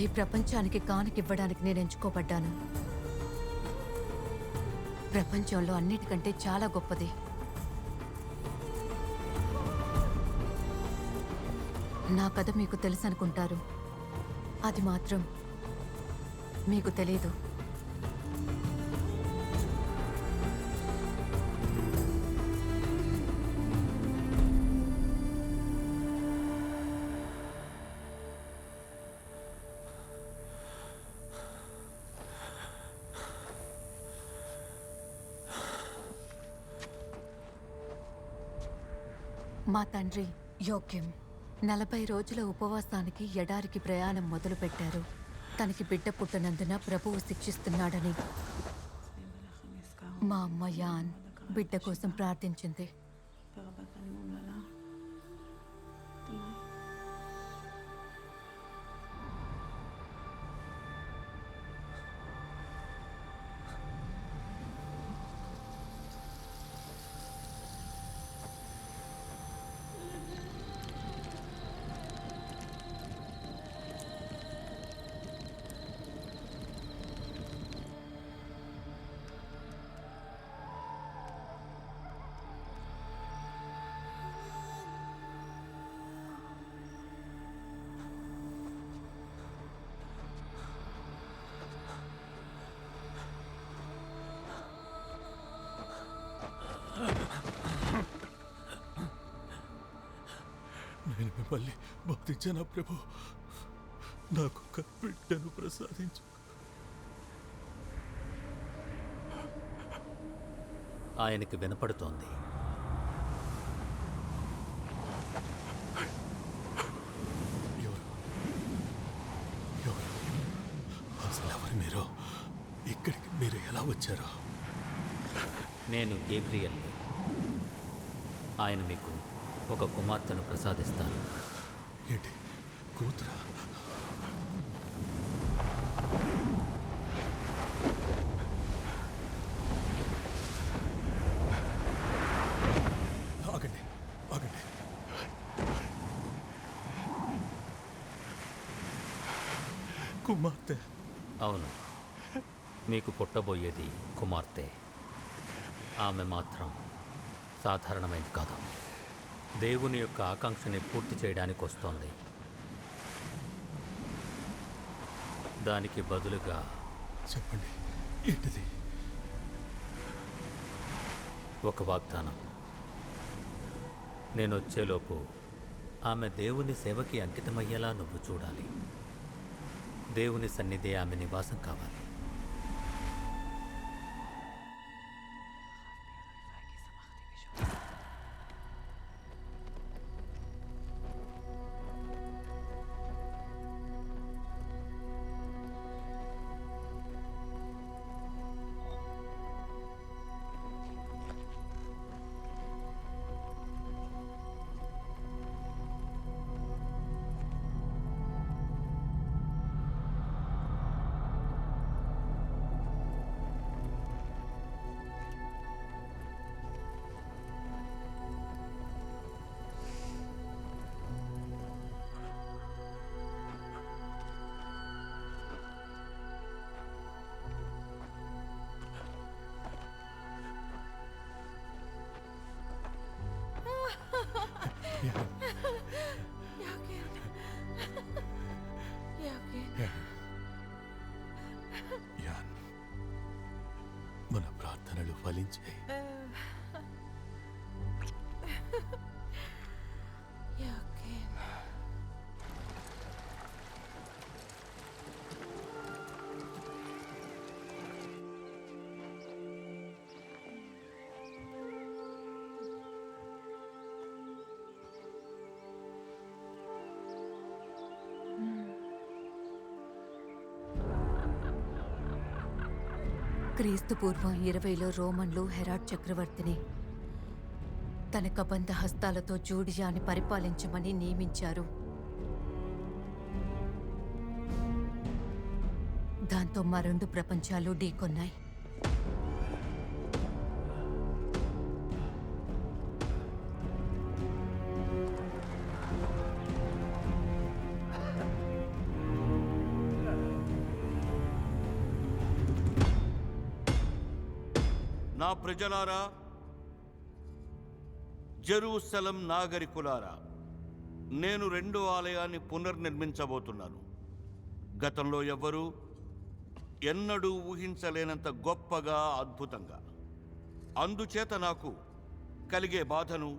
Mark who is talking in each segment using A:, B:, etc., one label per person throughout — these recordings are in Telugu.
A: ఈ ప్రపంచానికి కానుకివ్వడానికి నేను ఎంచుకోబడ్డాను. ప్రపంచంలో అన్నిటికంటే చాలా గొప్పది. నా కథ మీకు తెలుసనుకుంటారు, అది మాత్రం మీకు తెలీదు. మా తండ్రి యోగ్యం 40 రోజుల ఉపవాసానికి ఎడారికి ప్రయాణం మొదలుపెట్టారు. తనకి బిడ్డ పుట్టనందున ప్రభువు శిక్షిస్తున్నాడని. మా అమ్మ యాన్ బిడ్డ కోసం ప్రార్థించింది.
B: నేను మిమ్మల్ని బాధించానా ప్రభు? నాకు ఒక బిడ్డను ప్రసాదించు.
C: ఆయనకి వినపడుతోంది.
B: అసలు ఎవరు మీరు? ఇక్కడికి మీరు ఎలా వచ్చారు?
C: నేను గేబ్రియల్. ఆయన మీకు ఒక కుమార్తెను ప్రసాదిస్తాను.
B: ఏంటి కూతురా? ఆగండి ఆగండి. కుమార్తె?
C: అవును, మీకు పుట్టబోయేది కుమార్తె. ఆమె మాత్రం సాధారణమైనది కాదు. దేవుని యొక్క ఆకాంక్షని పూర్తి చేయడానికి వస్తోంది. దానికి బదులుగా
B: చెప్పండి, ఏంటిది?
C: ఒక వాగ్దానం. నేను వచ్చేలోపు ఆమె దేవుని సేవకి అంకితమయ్యేలా నువ్వు చూడాలి. దేవుని సన్నిధి ఆమె నివాసం కావాలి.
B: యాన్, మన ప్రార్థనలు ఫలించాయి.
A: క్రీస్తు పూర్వం 20లో రోమన్లు హెరాడ్ చక్రవర్తిని తన కబంధ హస్తాలతో జూడియాని పరిపాలించమని నియమించారు. దాంతో మా 2 ప్రపంచాలు ఢీకొన్నాయి.
D: నా ప్రజలారా, జెరూసలం నాగరికులారా, నేను రెండో ఆలయాన్ని పునర్నిర్మించబోతున్నాను. గతంలో ఎవ్వరూ ఎన్నడూ ఊహించలేనంత గొప్పగా, అద్భుతంగా. అందుచేత నాకు కలిగే బాధను,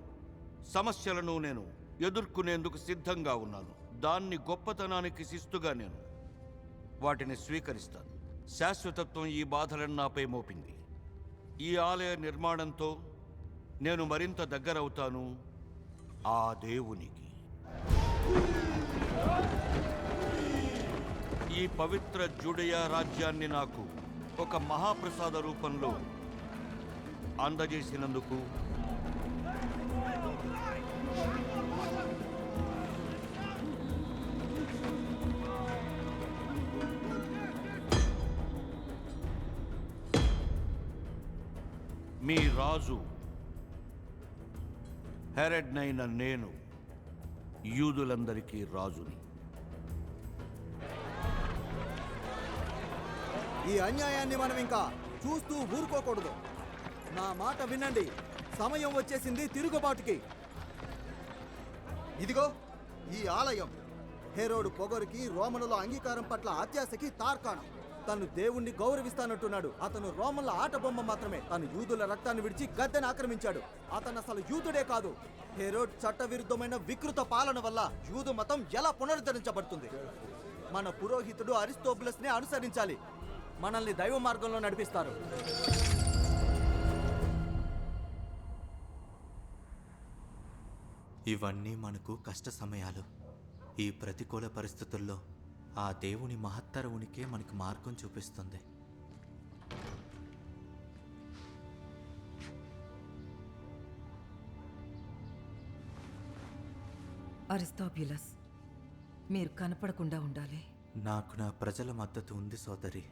D: సమస్యలను నేను ఎదుర్కొనేందుకు సిద్ధంగా ఉన్నాను. దాన్ని గొప్పతనానికి శిస్తుగా నేను వాటిని స్వీకరిస్తాను. శాశ్వతత్వం ఈ బాధలను నాపై మోపింది. ఈ ఆలయ నిర్మాణంతో నేను మరింత దగ్గరవుతాను ఆ దేవునికి. ఈ పవిత్ర జూడయా రాజ్యాన్ని నాకు ఒక మహాప్రసాద రూపంలో అందజేసినందుకు మీ రాజు హెరెడ్నైన నేను యూదులందరికీ రాజుని.
E: ఈ అన్యాయాన్ని మనం ఇంకా చూస్తూ ఊరుకోకూడదు. నా మాట వినండి. సమయం వచ్చేసింది తిరుగుబాటుకి. ఇదిగో ఈ ఆలయం హెరోడు పొగరుకి, రోమనుల అంగీకారం పట్ల అత్యాశకి తార్కాణం. తను దేవుణ్ణి గౌరవిస్తానంటున్నాడు. అతను రోమన్ల ఆట బొమ్మ మాత్రమే. తను యూదుల రక్తాన్ని విడిచి గద్దెను ఆక్రమించాడు. అతను అసలు యూదుడే కాదు. హెరోడ్ చట్టవిరుద్ధమైన వికృత పాలన వల్ల యూదు మతం ఎలా పునరుద్ధరించబడుతుంది? మన పురోహితుడు అరిస్టోబులస్ ని అనుసరించాలి. మనల్ని దైవ మార్గంలో నడిపిస్తారు.
F: ఇవన్నీ మనకు కష్ట సమయాలు. ఈ ప్రతికూల పరిస్థితుల్లో ఆ దేవుని మహత్తర ఉనికే మనకు మార్గం చూపిస్తుంది.
G: అరిస్టాబ్యులస్, మీరు కనపడకుండా ఉండాలి.
F: నాకు నా ప్రజల మద్దతు ఉంది సోదరి.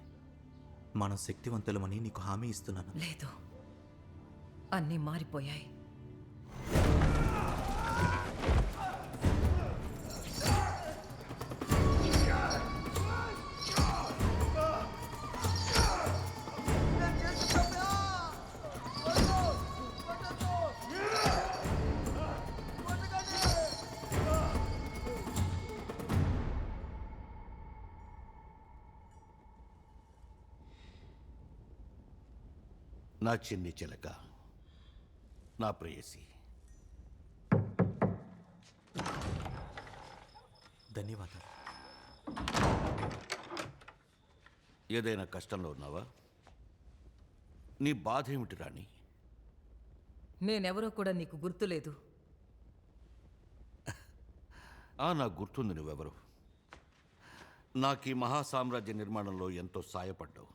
F: మనం శక్తివంతులమని నీకు హామీ ఇస్తున్నాను.
G: లేదు, అన్నీ మారిపోయాయి.
D: నా చిన్ని చిలక, నా ప్రేయసి,
F: ధన్యవాదాలు.
D: ఏదైనా కష్టంలో ఉన్నావా? నీ బాధ ఏమిటి రాణి?
G: నేనెవరో కూడా నీకు గుర్తులేదు.
D: నాకు గుర్తుంది నువ్వెవరు. నాకు ఈ మహాసామ్రాజ్య నిర్మాణంలో ఎంతో సాయపడ్డావు.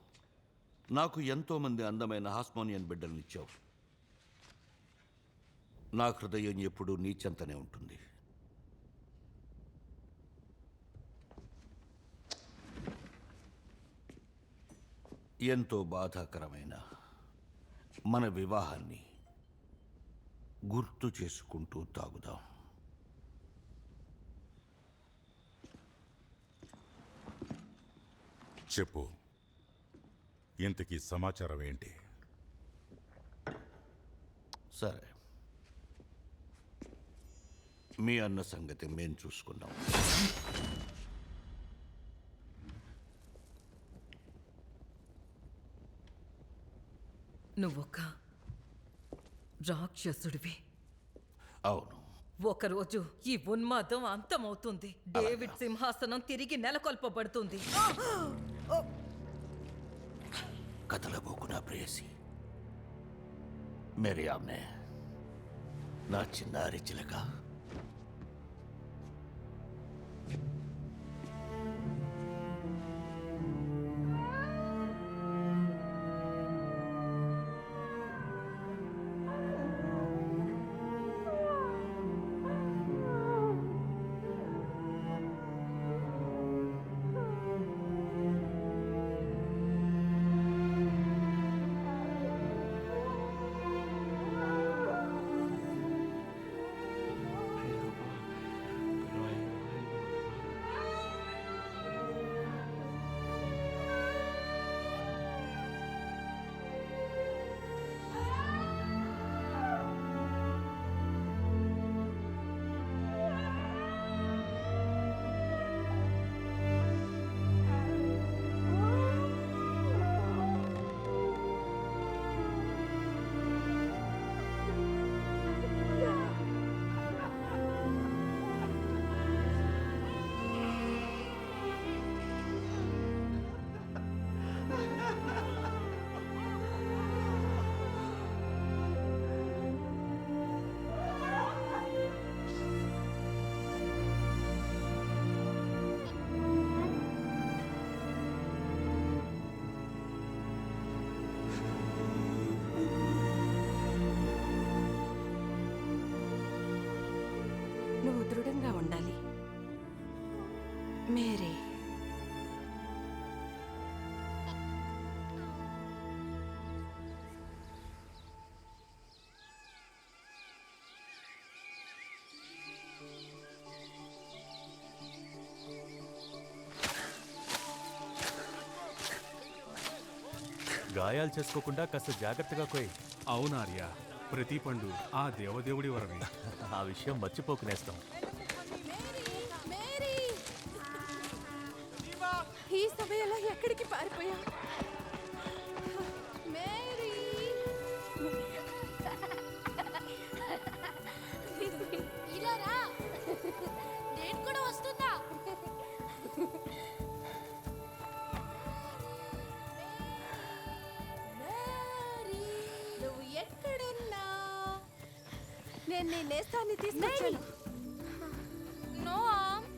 D: నాకు ఎంతోమంది అందమైన హాస్మోనియన్ బిడ్డలనిచ్చావు. నా హృదయం ఎప్పుడూ నీ చెంతనే ఉంటుంది. ఎంతో బాధాకరమైన మన వివాహాన్ని గుర్తు చేసుకుంటూ తాగుదాం.
H: చెప్పు, ఇంతకీ సమాచారం ఏంటి?
D: సరే, మీ అన్న సంగతి మేం చూసుకున్నాం.
G: నువ్వొక్క రాక్షసుడివి.
D: అవును.
G: ఒకరోజు ఈ ఉన్మాదం అంతమవుతుంది. డేవిడ్ సింహాసనం తిరిగి నెలకొల్పబడుతుంది.
D: కదలబోకు నా ప్రేయసి. మేరీ ఆమె, నా చిన్నారి చిలక.
I: మేరీ.
J: గాయాలు చేసుకోకుండా కాస్త జాగ్రత్తగా కోయి.
B: అవునార్య, ప్రతి పండు ఆ దేవదేవుడి వరమే.
J: ఆ విషయం మర్చిపోకు నేస్తం.
I: ఈ సమయంలో ఎక్కడికి పారిపోయా? మేరీ,
K: ఇలా రా. నేను కూడా వస్తుందా?
I: నువ్వు ఎక్కడున్నా? నేను నీ నేస్తాన్ని తీసుకొచ్చాను.
K: నోమ్,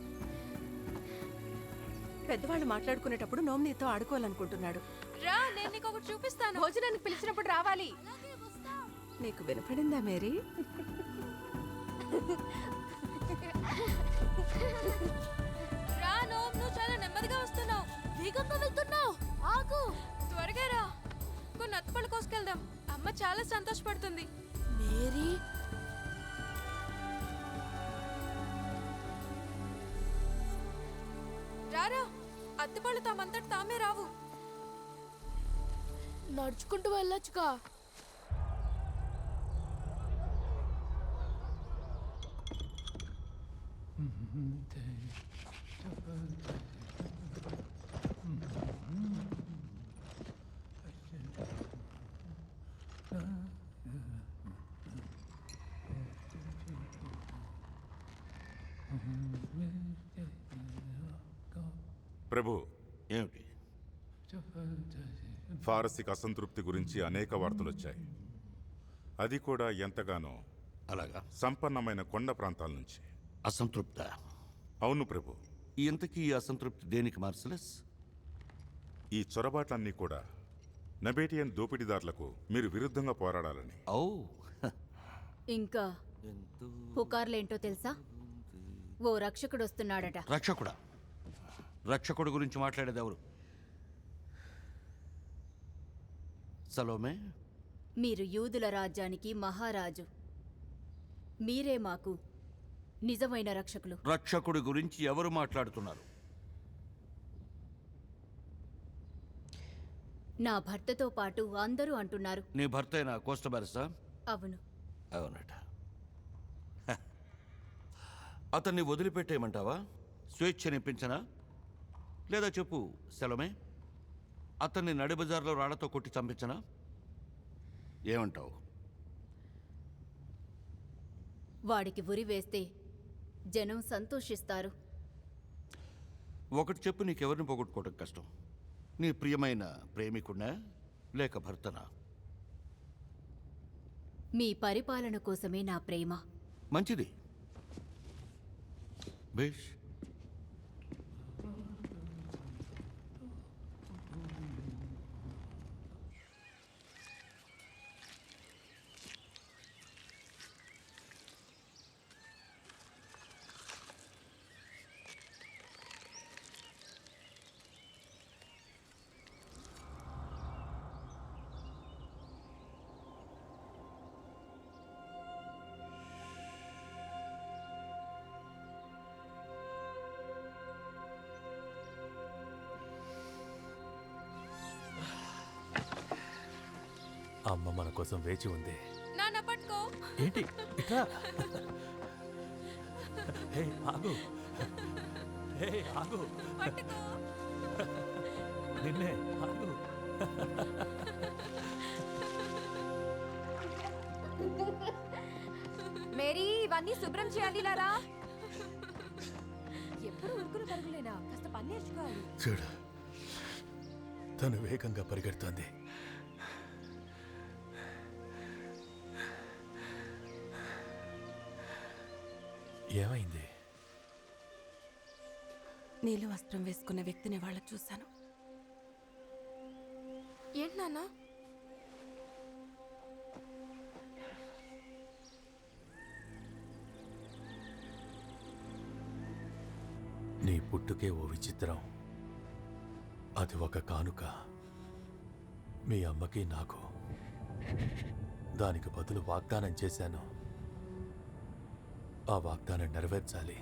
I: పెద్దవాళ్ళు మాట్లాడుకునేటప్పుడు నోమ్ నీతో ఆడుకోవాలనుకుంటున్నాడు.
K: రా, నేను నీకు ఒకటి చూపిస్తాను.
I: భోజనానికి పిలిచినప్పుడు రావాలి. నీకు వినపడిందా మేరీ?
K: రా నోమ్, నువ్వు చాలా నెమ్మదిగా వస్తున్నావు. వేగంగా వెళ్తున్నావు. ఆగు, త్వరగా రా. కొన్ని అత్తపళ్ళు కోసుకెళ్దాం. అమ్మ చాలా సంతోషపడుతుంది. మేరీ, రారా. అత్తపళ్ళు తామంతట తామే రావు. నడుచుకుంటూ వెళ్ళొచ్చుగా.
H: ప్రభు,
D: ఏమిటి?
H: ఫారసిక్ అసంతృప్తి గురించి అనేక వార్తలొచ్చాయి. అది కూడా ఎంతగానో
D: అలాగా?
H: సంపన్నమైన కొండ ప్రాంతాల నుంచి.
D: అసంతృప్త?
H: అవును ప్రభు.
D: ఇంతకీ ఈ అసంతృప్తి దేనికి మార్సలస్?
H: ఈ చొరబాట్లన్నీ కూడా నబేటియన్ దోపిడీదారులకు మీరు విరుద్ధంగా పోరాడాలని.
D: ఓ,
A: ఇంకా పుకార్లేంటో తెలుసా? ఓ రక్షకుడు వస్తున్నాడట.
D: రక్షకుడా? రక్షకుడు గురించి మాట్లాడేది ఎవరు? సలోమే,
A: మీరు యూదుల రాజ్యానికి మహారాజు. మీరే మాకు నిజమైన రక్షకులు.
D: రక్షకుడి గురించి ఎవరు మాట్లాడుతున్నారు?
A: నా భర్తతో పాటు అందరూ అంటున్నారు.
D: నీ భర్తైన కోస్టబారిసా?
A: అవును.
D: అవునట. హ. అతన్ని వదిలిపెట్టేయమంటావా? స్వేచ్ఛనిప్పించనా? లేదా చెప్పు సెలమే, అతన్ని నడిబజార్లో రాళ్లతో కొట్టి చంపించనా? ఏమంటావు?
A: వాడికి ఉరి వేస్తే జనం సంతోషిస్తారు.
D: ఒకటి చెప్పు, నీకెవరిని పోగొట్టుకోవడం కష్టం? నీ ప్రియమైన ప్రేమికుడా లేక భర్తనా?
A: మీ పరిపాలన కోసమే నా ప్రేమ.
D: మంచిది. బేష్.
J: అమ్మ మన కోసం వేచి ఉంది.
K: నాన్న పట్టుకో.
J: ఏంటి ఇట్లా? హే ఆగు, హే ఆగు,
K: పట్టుకో.
J: నిన్నే ఆగు.
I: మేరీ, ఇవన్నీ శుభ్రం చేయాలి. లారా, ఎప్పుడు ఉరుకులు పరుగులేనా? కాస్త పని నేర్చుకోవాలి.
B: చూడు, తను వేగంగా పరిగెడుతోంది. ఏమైంది?
I: నీలి వస్త్రం వేసుకున్న వ్యక్తిని వాళ్ళ చూశాను.
K: ఏంటి నాన్న?
B: నీ పుట్టుకే ఓ విచిత్రం. అది ఒక కానుక మీ అమ్మకి నాకు. దానికి బదులు వాగ్దానం చేశాను. ఆ వాగ్దానం నెరవేర్చాలి.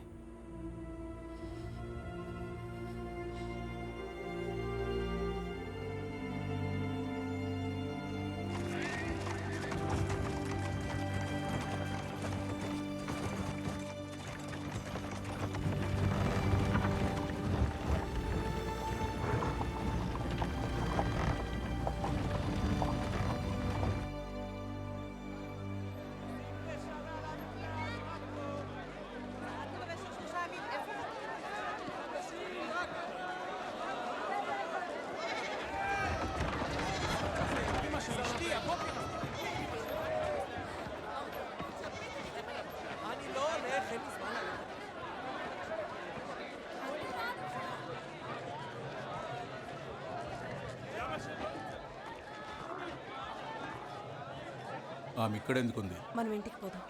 J: ఆమె ఇక్కడెందుకుంది?
I: మనం ఇంటికి పోదాం.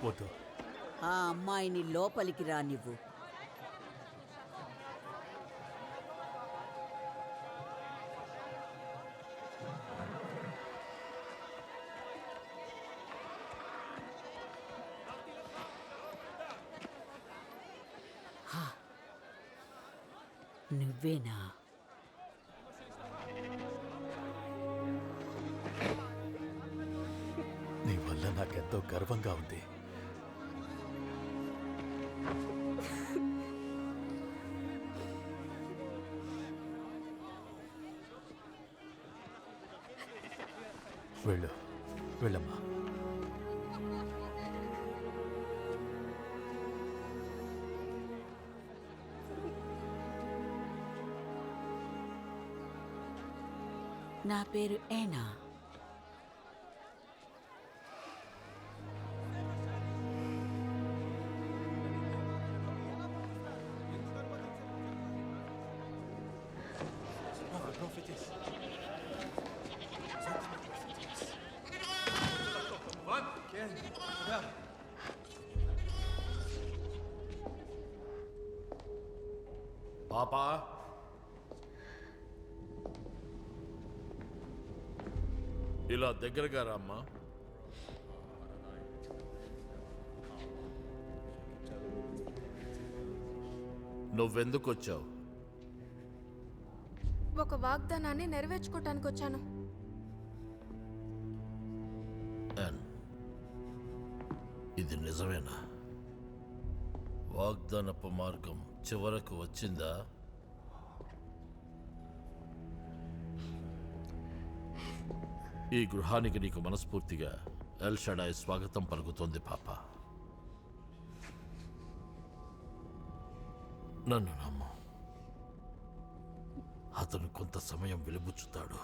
B: వద్దు.
L: ఆ అమ్మాయిని లోపలికి రానివ్వు. హా. నువ్వేనా?
B: నీ వల్ల నాకెంతో గర్వంగా ఉంది. వెళ్ళు, వెళ్ళమ్మా.
L: నా పేరు ఏనా.
D: పాపా, ఇలా దగ్గరగా రామ్మా. నువ్వెందుకు వచ్చావు?
K: ఒక వాగ్దానాన్ని నెరవేర్చుకోవటానికి వచ్చాను.
D: ఇది నిజమేనా? వాగ్దానపు మార్గం చివరకు వచ్చిందా? ఈ గృహానికి నీకు మనస్ఫూర్తిగా ఎల్ షడాయ్ స్వాగతం పలుకుతోంది పాప. నన్ను నమ్ము, అతను కొంత సమయం వెలుబుచ్చుతాడు.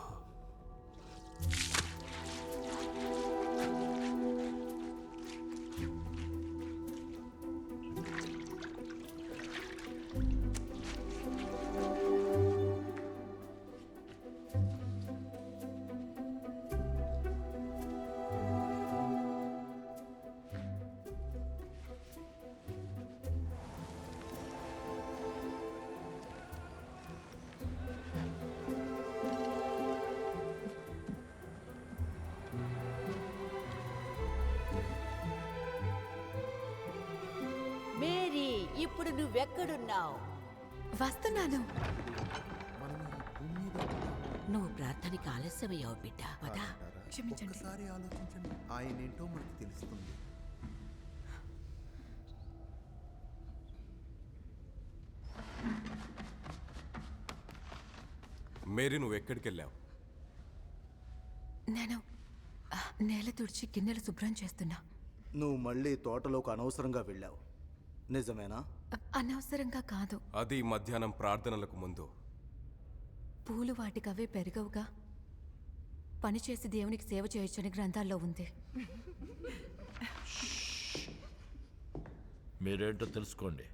L: మేరీ, ఇప్పుడు నువ్వెక్కడున్నావు?
A: వస్తున్నాను.
L: నువ్వు ప్రార్థనకి ఆలస్యమయ్యావు బిడ్డ. పదా.
A: క్షమించండి.
E: ఒకసారి ఆలోచించండి, ఆయన ఏంటో మనకు తెలుస్తుంది.
J: మేరీ, నువ్వు ఎక్కడికి వెళ్ళావు?
A: నేను నేల తుడిచి గిన్నెలు శుభ్రం చేస్తున్నా.
E: నువ్వు మళ్ళీ తోటలోకి అనవసరంగా వెళ్ళావు, నిజమేనా?
A: అనవసరంగా కాదు.
J: అది మధ్యాహ్నం ప్రార్థనలకు ముందు.
A: పూలు వాటికవే పెరగవుగా. పనిచేసి దేవునికి సేవ చేయొచ్చని గ్రంథాల్లో ఉంది.
D: మీరేంటో తెలుసుకోండి.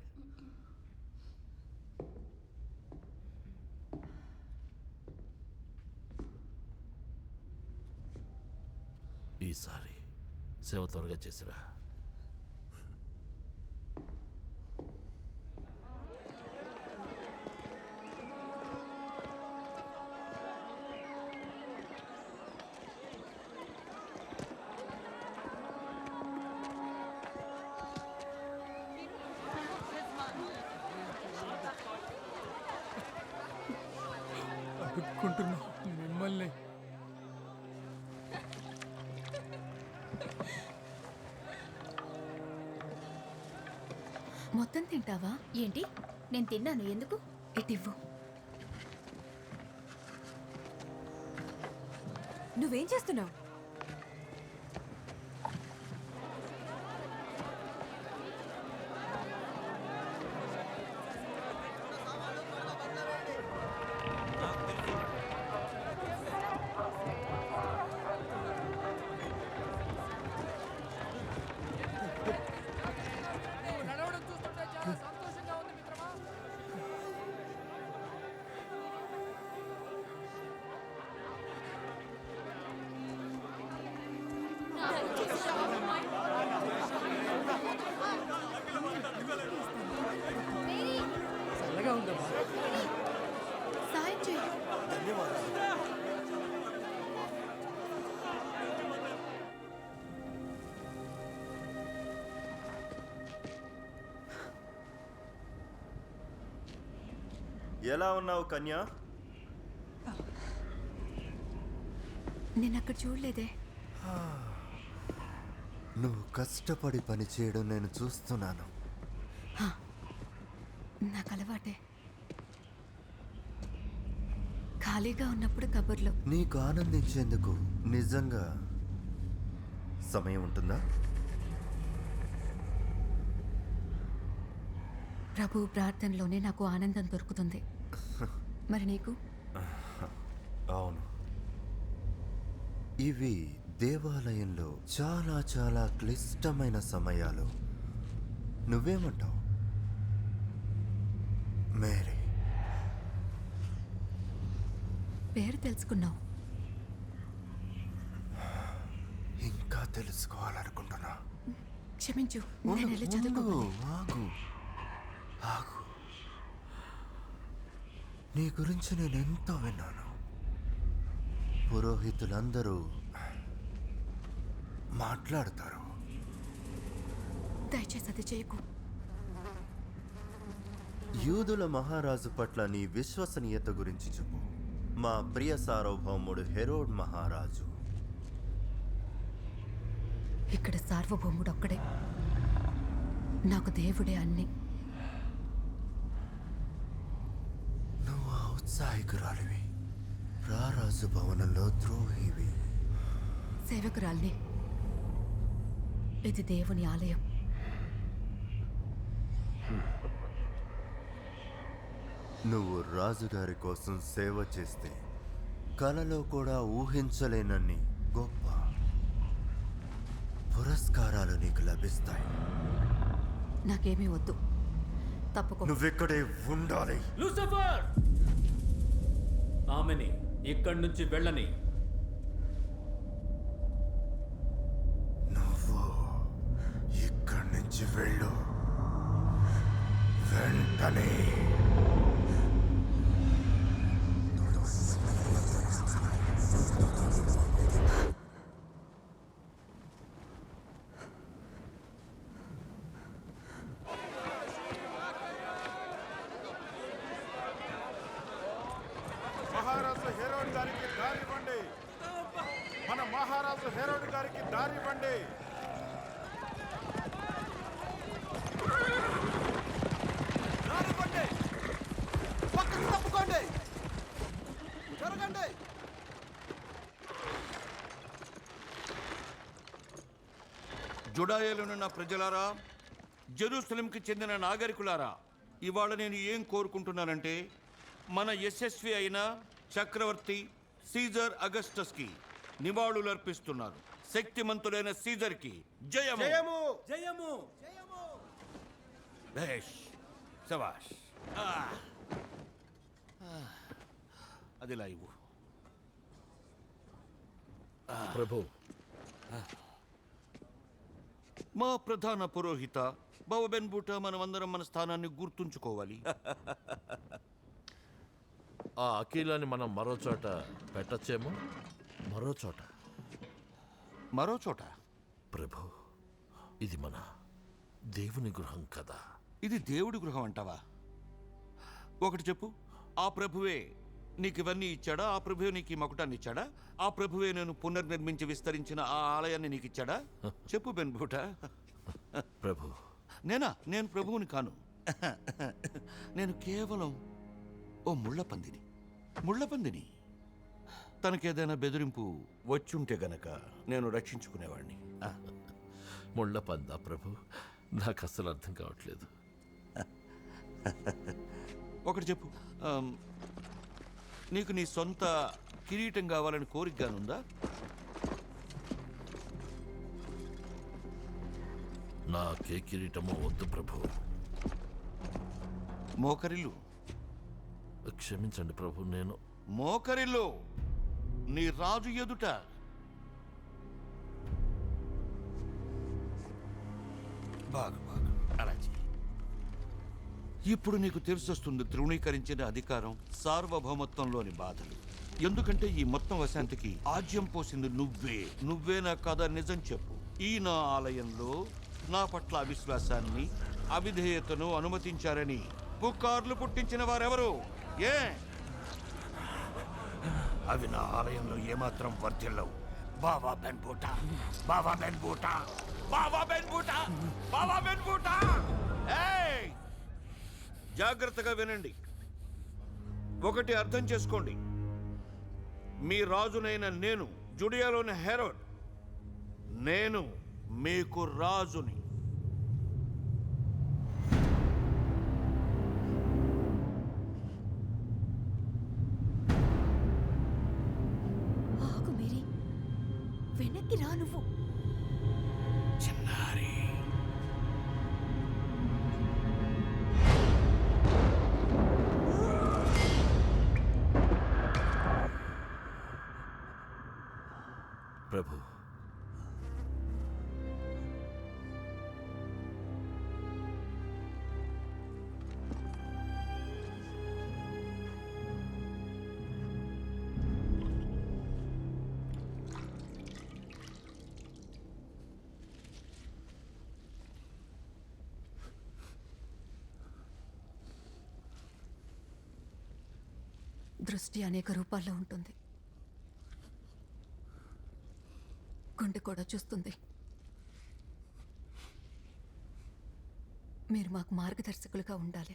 D: ఈసారి సేవ త్వరగా చేసిరా.
M: అడుక్కుంటున్నా మిమ్మల్ని.
A: మొత్తం తింటావా?
K: ఏంటి? నేను తిన్నాను, ఎందుకు?
A: ఇటివ్వు. నువ్వేం చేస్తున్నావు?
M: చల్లగా ఉందమ్మా.
A: సాయం చేయి.
N: ఎలా ఉన్నావు కన్యా?
A: నేను అక్కడ చూడలేదే.
N: నువ్వు కష్టపడి పని చేయడం నేను చూస్తున్నాను.
A: నాకు అలవాటే. ఖాళీగా ఉన్నప్పుడు కబుర్లు.
N: నీకు ఆనందించేందుకు నిజంగా సమయం ఉంటుందా?
A: ప్రభు ప్రార్థనలోనే నాకు ఆనందం దొరుకుతుంది. మరి నీకు?
N: అవును. ఇవి దేవాలయంలో చాలా చాలా క్లిష్టమైన సమయాలు. నువ్వేమంటావు మేరీ?
A: పేరు తెలుసుకున్నావు.
N: ఇంకా తెలుసుకోవాలనుకుంటున్నా.
A: క్షమించు, నేను వెళ్ళి చదువుకోవాలి.
N: ఆగు ఆగు. నీ గురించి నేను ఎంతో విన్నాను. పురోహితులందరూ మాట్లాడతారు.
A: దయచేసి అది చేయకు.
N: యూదుల మహారాజు పట్ల నీ విశ్వసనీయత గురించి చెప్పు. మా ప్రియ సార్వభౌముడు హెరోడ్ మహారాజు.
A: ఇక్కడ సార్వభౌముడు ఒక్కడే. నాకు దేవుడే అన్ని.
N: నువ్వు ఔత్సాహికురాలివి, రారాజు భవనంలో ద్రోహివి.
A: సేవకురాల్ని. ఇది దేవుని ఆలయం.
N: నువ్వు రాజుగారి కోసం సేవ చేస్తే కలలో కూడా ఊహించలేనన్ని గొప్ప పురస్కారాలు నీకు లభిస్తాయి.
A: నాకేమీ వద్దు. తప్పుకో.
N: నువ్వెక్కడే ఉండాలి.
C: లూసిఫర్! ఆమెని ఇక్కడి నుంచి వెళ్ళని.
N: నువ్వు ఇక్కడి నుంచి వెళ్ళు వెంటనే.
H: మహారాజు హెరోడ్ గారికి దారివ్వండి. మన మహారాజు హెరోడ్ గారికి దారివ్వండి.
E: దారివ్వండి. పక్కకు తప్పుకోండి. జరగండి.
D: జుడాయేలునున్న ప్రజలారా, జెరూసలంకి చెందిన నాగరికులారా, ఇవాళ నేను ఏం కోరుకుంటున్నానంటే, మన యశస్వి అయిన చక్రవర్తి సీజర్ అగస్టస్కి నివాళులు అర్పిస్తున్నారు. శక్తిమంతుడైన సీజర్కి జయము
E: జయము జయము.
D: భేష్ శబాష్. అదిలా ఇవ్వు.
B: ప్రభు,
D: మా ప్రధాన పురోహిత బావబెన్ బూటా, మనమందరం మన స్థానాన్ని గుర్తుంచుకోవాలి.
B: ఆ అఖిలాన్ని మనం మరో చోట పెట్టచ్చేమో. మరో చోట ప్రభు, ఇది మన దేవుని గృహం కదా.
D: ఇది దేవుడి గృహం అంటావా? ఒకటి చెప్పు, ఆ ప్రభువే నీకు ఇవన్నీ ఇచ్చాడా? ఆ ప్రభువే నీకు ఈ మకుటాన్ని ఇచ్చాడా? ఆ ప్రభువే నేను పునర్నిర్మించి విస్తరించిన ఆ ఆలయాన్ని నీకు ఇచ్చాడా? చెప్పు బెన్బూట.
B: ప్రభు,
D: నేను ప్రభువుని కాను. నేను కేవలం ఓ ముళ్ళపందిని. తనకేదైనా బెదిరింపు వచ్చుంటే గనక నేను రక్షించుకునేవాడిని.
B: ముళ్ళ పందా ప్రభు? నాకు అస్సలు అర్థం కావట్లేదు.
D: ఒకటి చెప్పు, నీకు నీ సొంత కిరీటం కావాలని కోరికగానుందా?
B: నాకే కిరీటమో వద్దు ప్రభు.
D: మోకరిల్లు.
B: క్షమించండి ప్రభు, నేను
D: మోకరిల్లు నీ రాజు ఎదుట. బాగు అలా చెయ్యి. ఇప్పుడు నీకు తెలిసొస్తుంది తృణీకరించిన అధికారం, సార్వభౌమత్వంలోని బాధలు. ఎందుకంటే ఈ మొత్తం అశాంతికి ఆజ్యం పోసింది నువ్వే నా కథ నిజం చెప్పు. ఈ నా ఆలయంలో నా పట్ల అవిశ్వాసాన్ని, అవిధేయతను అనుమతించారని పుకార్లు పుట్టించిన వారెవరు? అవి నా ఆలయంలో ఏమాత్రం వర్తిల్లవు. బావా బెన్బూటా. జాగ్రత్తగా వినండి. ఒకటి అర్థం చేసుకోండి. మీ రాజునైన నేను, జుడియాలోని హెరోడ్, నేను మీకు రాజుని.
A: ఆగు మేరీ, వెనక్కి రా నువ్వు.
D: చిన్నారి,
B: ప్రభు,
A: దృష్టి అనేక రూపాల్లో ఉంటుంది. గుండె కూడా చూస్తుంది. మీరు మాకు మార్గదర్శకులుగా ఉండాలి.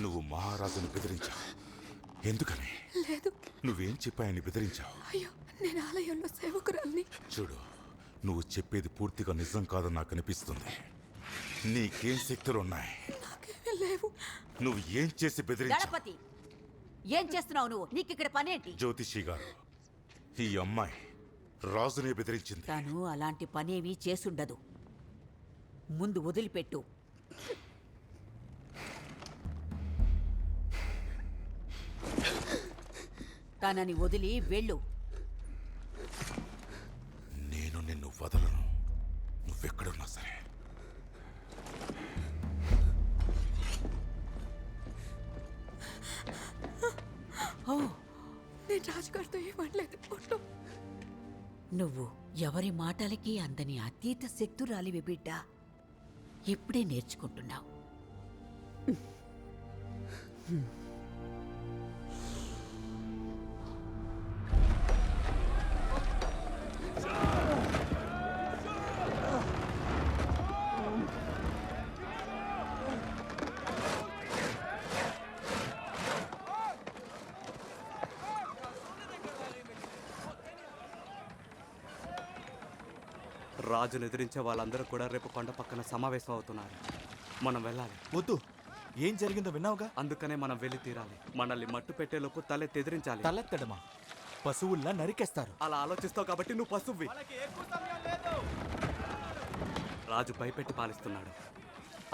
H: నువ్వు మహారాజును బెదిరించావు. ఎందుకని?
A: లేదు.
H: నువ్వేం చెప్పాయని బెదిరించావు?
A: అయ్యో, నేను ఆలయంలో సేవకురాల్ని.
H: చూడు, నువ్వు చెప్పేది పూర్తిగా నిజం కాదని నాకు అనిపిస్తుంది. నీకేం శక్తులున్నాయి?
A: నాకేమీ లేవు.
H: నువ్వు ఏం చేసి బెదిరించావు?
L: గణపతి, ఏం చేస్తున్నావు నువ్వు? నీకిక్కడ పనేంటి?
H: జ్యోతిషి గారు, ఈ అమ్మాయి రాజునే బెదిరించింది.
L: తను అలాంటి పనేమీ చేసుండదు. ముందు వదిలిపెట్టు. తనని వదిలి వెళ్ళు.
H: నేను నిన్ను వదలను, నువ్వెక్కడున్నా సరే.
A: నేను రాజుగారితో ఏమనలేదు.
L: నువ్వు ఎవరి మాటలకి అందని అతీత శక్తురాలివి బిడ్డ. ఇప్పుడే నేర్చుకుంటున్నావు.
O: రాజును ఎదిరించే వాళ్ళందరూ కూడా రేపు కొండ పక్కన సమావేశం అవుతున్నారు. మనం వెళ్ళాలి.
F: వద్దు, ఏం జరిగిందో విన్నావుగా.
O: అందుకనే మనం వెళ్ళి తీరాలి. మనల్ని మట్టు పెట్టేలోపు తలెత్తిదిరించాలి.
F: తలెత్తడమా? పశువుల్లా నరికేస్తారు.
O: అలా ఆలోచిస్తావు కాబట్టి నువ్వు పశువువి. రాజు భయపెట్టి పాలిస్తున్నాడు.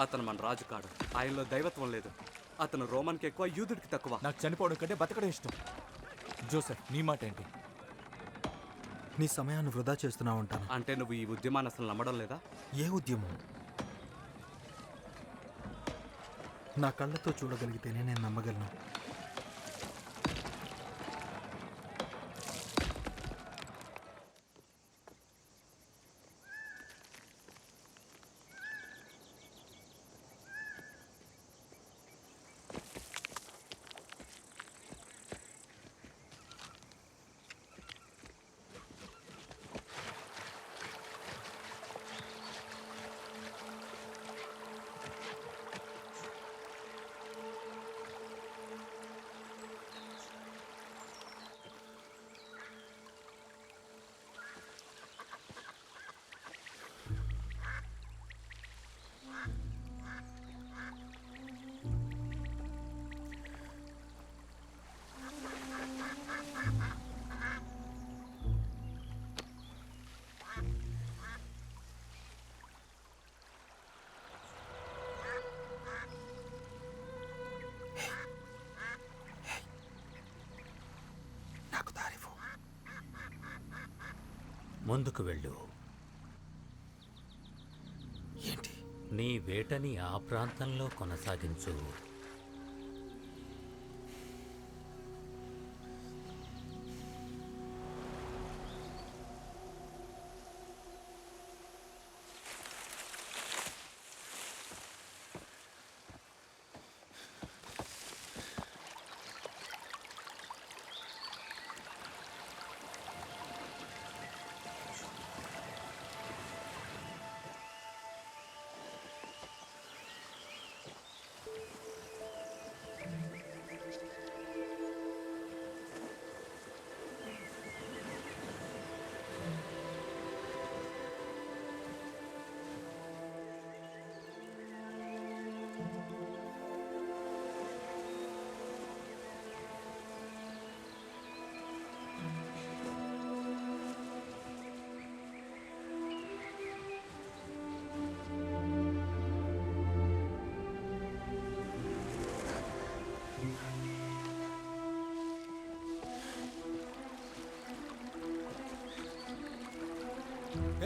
O: అతను మన రాజు కాడు. ఆయనలో దైవత్వం లేదు. అతను రోమన్కి ఎక్కువ, యూదుడికి తక్కువ.
F: నాకు చనిపోవడం కంటే బతకడం ఇష్టం. జోసెఫ్, నీ మాట ఏంటి?
P: నీ సమయాన్ని వృధా చేస్తున్నావు అంటాను.
O: అంటే నువ్వు ఈ ఉద్యమాన్ని అసలు నమ్మడం లేదా?
P: ఏ ఉద్యమం? నా కళ్ళతో చూడగలిగితేనే నేను నమ్మగలను.
C: ముందుకు వెళ్ళు.
P: ఏంటి?
C: నీ వేటని ఆ ప్రాంతంలో కొనసాగించు.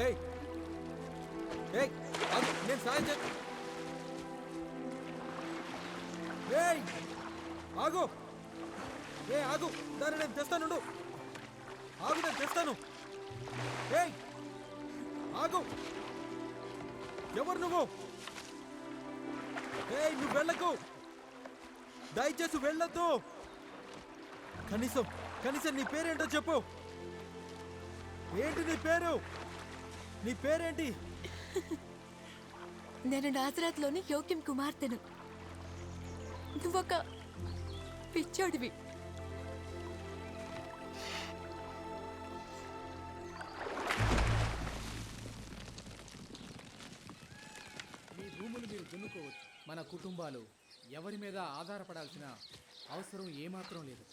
P: ఏయ్ ఏయ్ ఆగు, నేను సాయం చే ఏయ్ ఆగు. ఆగు, దాన్ని నేను తెస్తాను. ఆగు, నేను తెస్తాను. ఏయ్ ఆగు. ఎవరు నువ్వు? నువ్వు వెళ్ళకు, దయచేసి వెళ్ళొద్దు. కనీసం నీ పేరేంటో చెప్పు. ఏంటి నీ పేరు? నీ పేరేంటి?
A: నేను నాజరాత్లోని యోక్యం కుమార్తెను. నువ్వొక పిచ్చోడివి.
M: మీ భూములు మీరు దున్నుకోవచ్చు. మన కుటుంబాలు ఎవరి మీద ఆధారపడాల్సిన అవసరం ఏమాత్రం లేదు.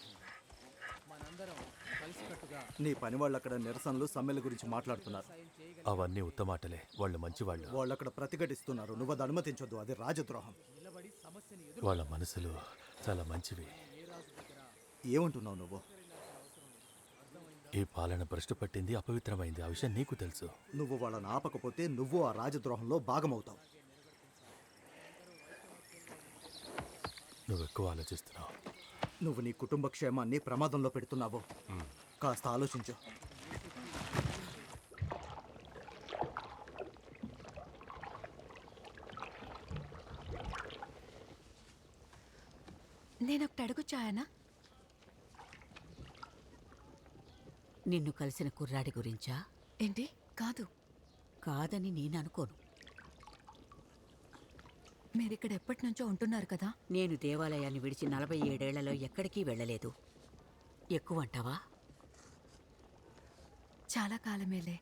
M: మనందరం కలిసికట్టుగా.
E: నీ పని వాళ్ళు అక్కడ నిరసనలు సమ్మెల గురించి మాట్లాడుతున్నారు.
B: అవన్నీ ఉత్తమాటలే. వాళ్ళు మంచివాళ్ళు.
E: వాళ్ళు అక్కడ ప్రతిఘటిస్తున్నారు. నువ్వు అది అనుమతించొద్దు. అది రాజద్రోహం.
B: వాళ్ళ మనసులు చాలా మంచివి.
E: ఏమంటున్నావు నువ్వు?
B: ఈ పాలన భ్రష్టు పట్టింది, అపవిత్రమైంది. ఆ విషయం నీకు తెలుసు.
E: నువ్వు వాళ్ళని ఆపకపోతే నువ్వు ఆ రాజద్రోహంలో భాగమవుతావు.
B: నువ్వు ఎక్కువ ఆలోచిస్తున్నావు.
E: నువ్వు నీ కుటుంబ క్షేమాన్ని ప్రమాదంలో పెడుతున్నావు. కాస్త ఆలోచించు.
A: నేనొకటి అడుగుచాయనా?
L: నిన్ను కలిసిన కుర్రాడి గురించా?
A: ఏంటి? కాదు.
L: కాదని నేను అనుకోను.
A: మీరిక్కడ ఎప్పటి నుంచో ఉంటున్నారు కదా?
L: నేను దేవాలయాన్ని విడిచి 47 ఏళ్లలో ఎక్కడికి వెళ్ళలేదు. ఎక్కువంటావా?
A: చాలా కాలమేలే.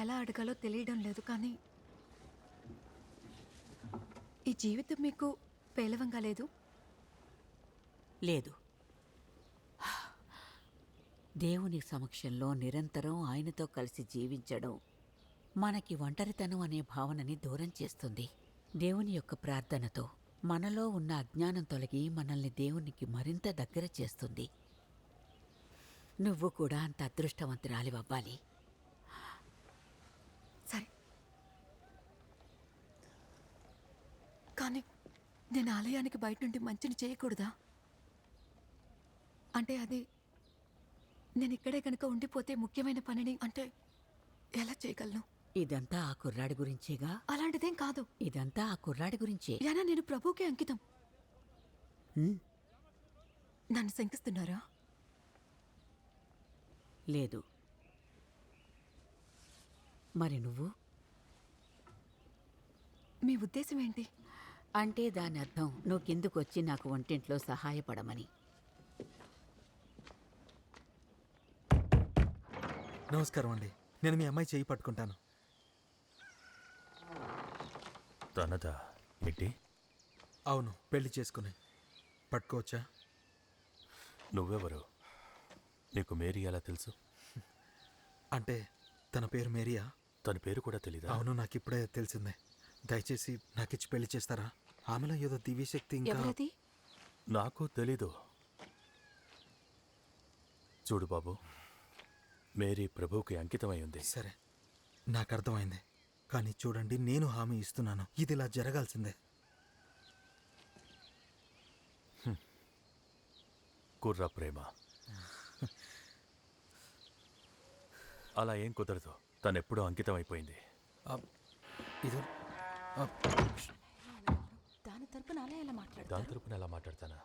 A: ఎలా అడగాలో తెలియడం లేదు, కానీ ఈ జీవితం మీకు పేలవంగా లేదు?
L: లేదు. దేవుని సమక్షంలో నిరంతరం ఆయనతో కలిసి జీవించడం మనకి ఒంటరితనం అనే భావనని దూరం చేస్తుంది. దేవుని యొక్క ప్రార్థనతో మనలో ఉన్న అజ్ఞానం తొలగి మనల్ని దేవునికి మరింత దగ్గర చేస్తుంది. నువ్వు కూడా అంత అదృష్టవంతురాలివవ్వాలి.
A: సరే, కానీ నేను ఆలయానికి బయట నుండి మంచిని చేయకూడదా? అంటే అది నేను ఇక్కడే కనుక ఉండిపోతే ముఖ్యమైన పనిని అంటే ఎలా చేయగలను?
L: ఇదంతా ఆ కుర్రాడి గురించేగా?
A: అలాంటిదేం కాదు.
L: ఇదంతా ఆ కుర్రాడి గురించే.
A: యానా, నేను ప్రభువుకే అంకితం. నన్ను శంకిస్తున్నారా?
L: లేదు. మరి నువ్వు?
A: మీ ఉద్దేశం ఏంటి?
L: అంటే దాని అర్థం నువ్వు కిందకొచ్చి నాకు వంటింట్లో సహాయపడమని.
P: నమస్కారం అండి. నేను మీ అమ్మాయి చేయి పట్టుకుంటాను.
B: తనదా ఏంటి?
P: అవును, పెళ్లి చేసుకుని. పట్టుకోవచ్చా?
B: నువ్వెవరు? నీకు మేరీ ఎలా తెలుసు?
P: అంటే తన పేరు మేరియా?
B: తన పేరు కూడా తెలీదా?
P: అవును, నాకు ఇప్పుడే తెలిసిందే. దయచేసి నాకిచ్చి పెళ్లి చేస్తారా? ఆమెలో ఏదో దివ్యశక్తి ఇంకా.
A: ఎవరది?
B: నాకు తెలీదు. చూడు బాబు, మేరీ ప్రభువుకి అంకితమై ఉంది.
P: సరే, నాకు అర్థమైంది. కానీ చూడండి, నేను హామీ ఇస్తున్నాను, ఇది ఇలా జరగాల్సిందే.
B: కుర్ర ప్రేమ అలా ఏం కుదరదు. తనెప్పుడూ అంకితం అయిపోయింది.
P: ఇది
I: దాని తరపున అలా ఎలా మాట్లాడతారు?
B: దాని తరపున ఎలా మాట్లాడతానా?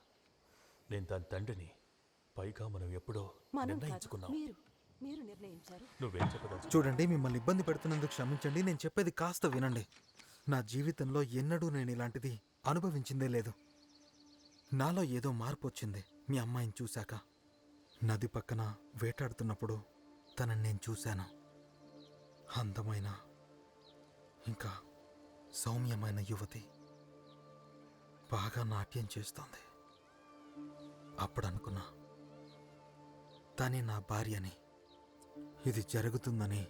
B: నేను దాని తండ్రిని. పైగా మనం ఎప్పుడో
I: మనం కాదు,
B: నిర్ణయించుకున్నాం.
I: మీరు నిర్ణయించారు.
B: నువ్వేం చెప్పదా?
P: చూడండి, మిమ్మల్ని ఇబ్బంది పెడుతున్నందుకు క్షమించండి. నేను చెప్పేది కాస్త వినండి. నా జీవితంలో ఎన్నడూ నేను ఇలాంటిది అనుభవించిందే లేదు. నాలో ఏదో మార్పు వచ్చింది మీ అమ్మాయిని చూశాక. నది పక్కన వేటాడుతున్నప్పుడు తనని నేను చూశాను. అందమైన ఇంకా సౌమ్యమైన యువతి, బాగా నాట్యం చేస్తోంది. అప్పుడు అనుకున్నా, తనే నా భార్యని. ఇది జరుగుతుందని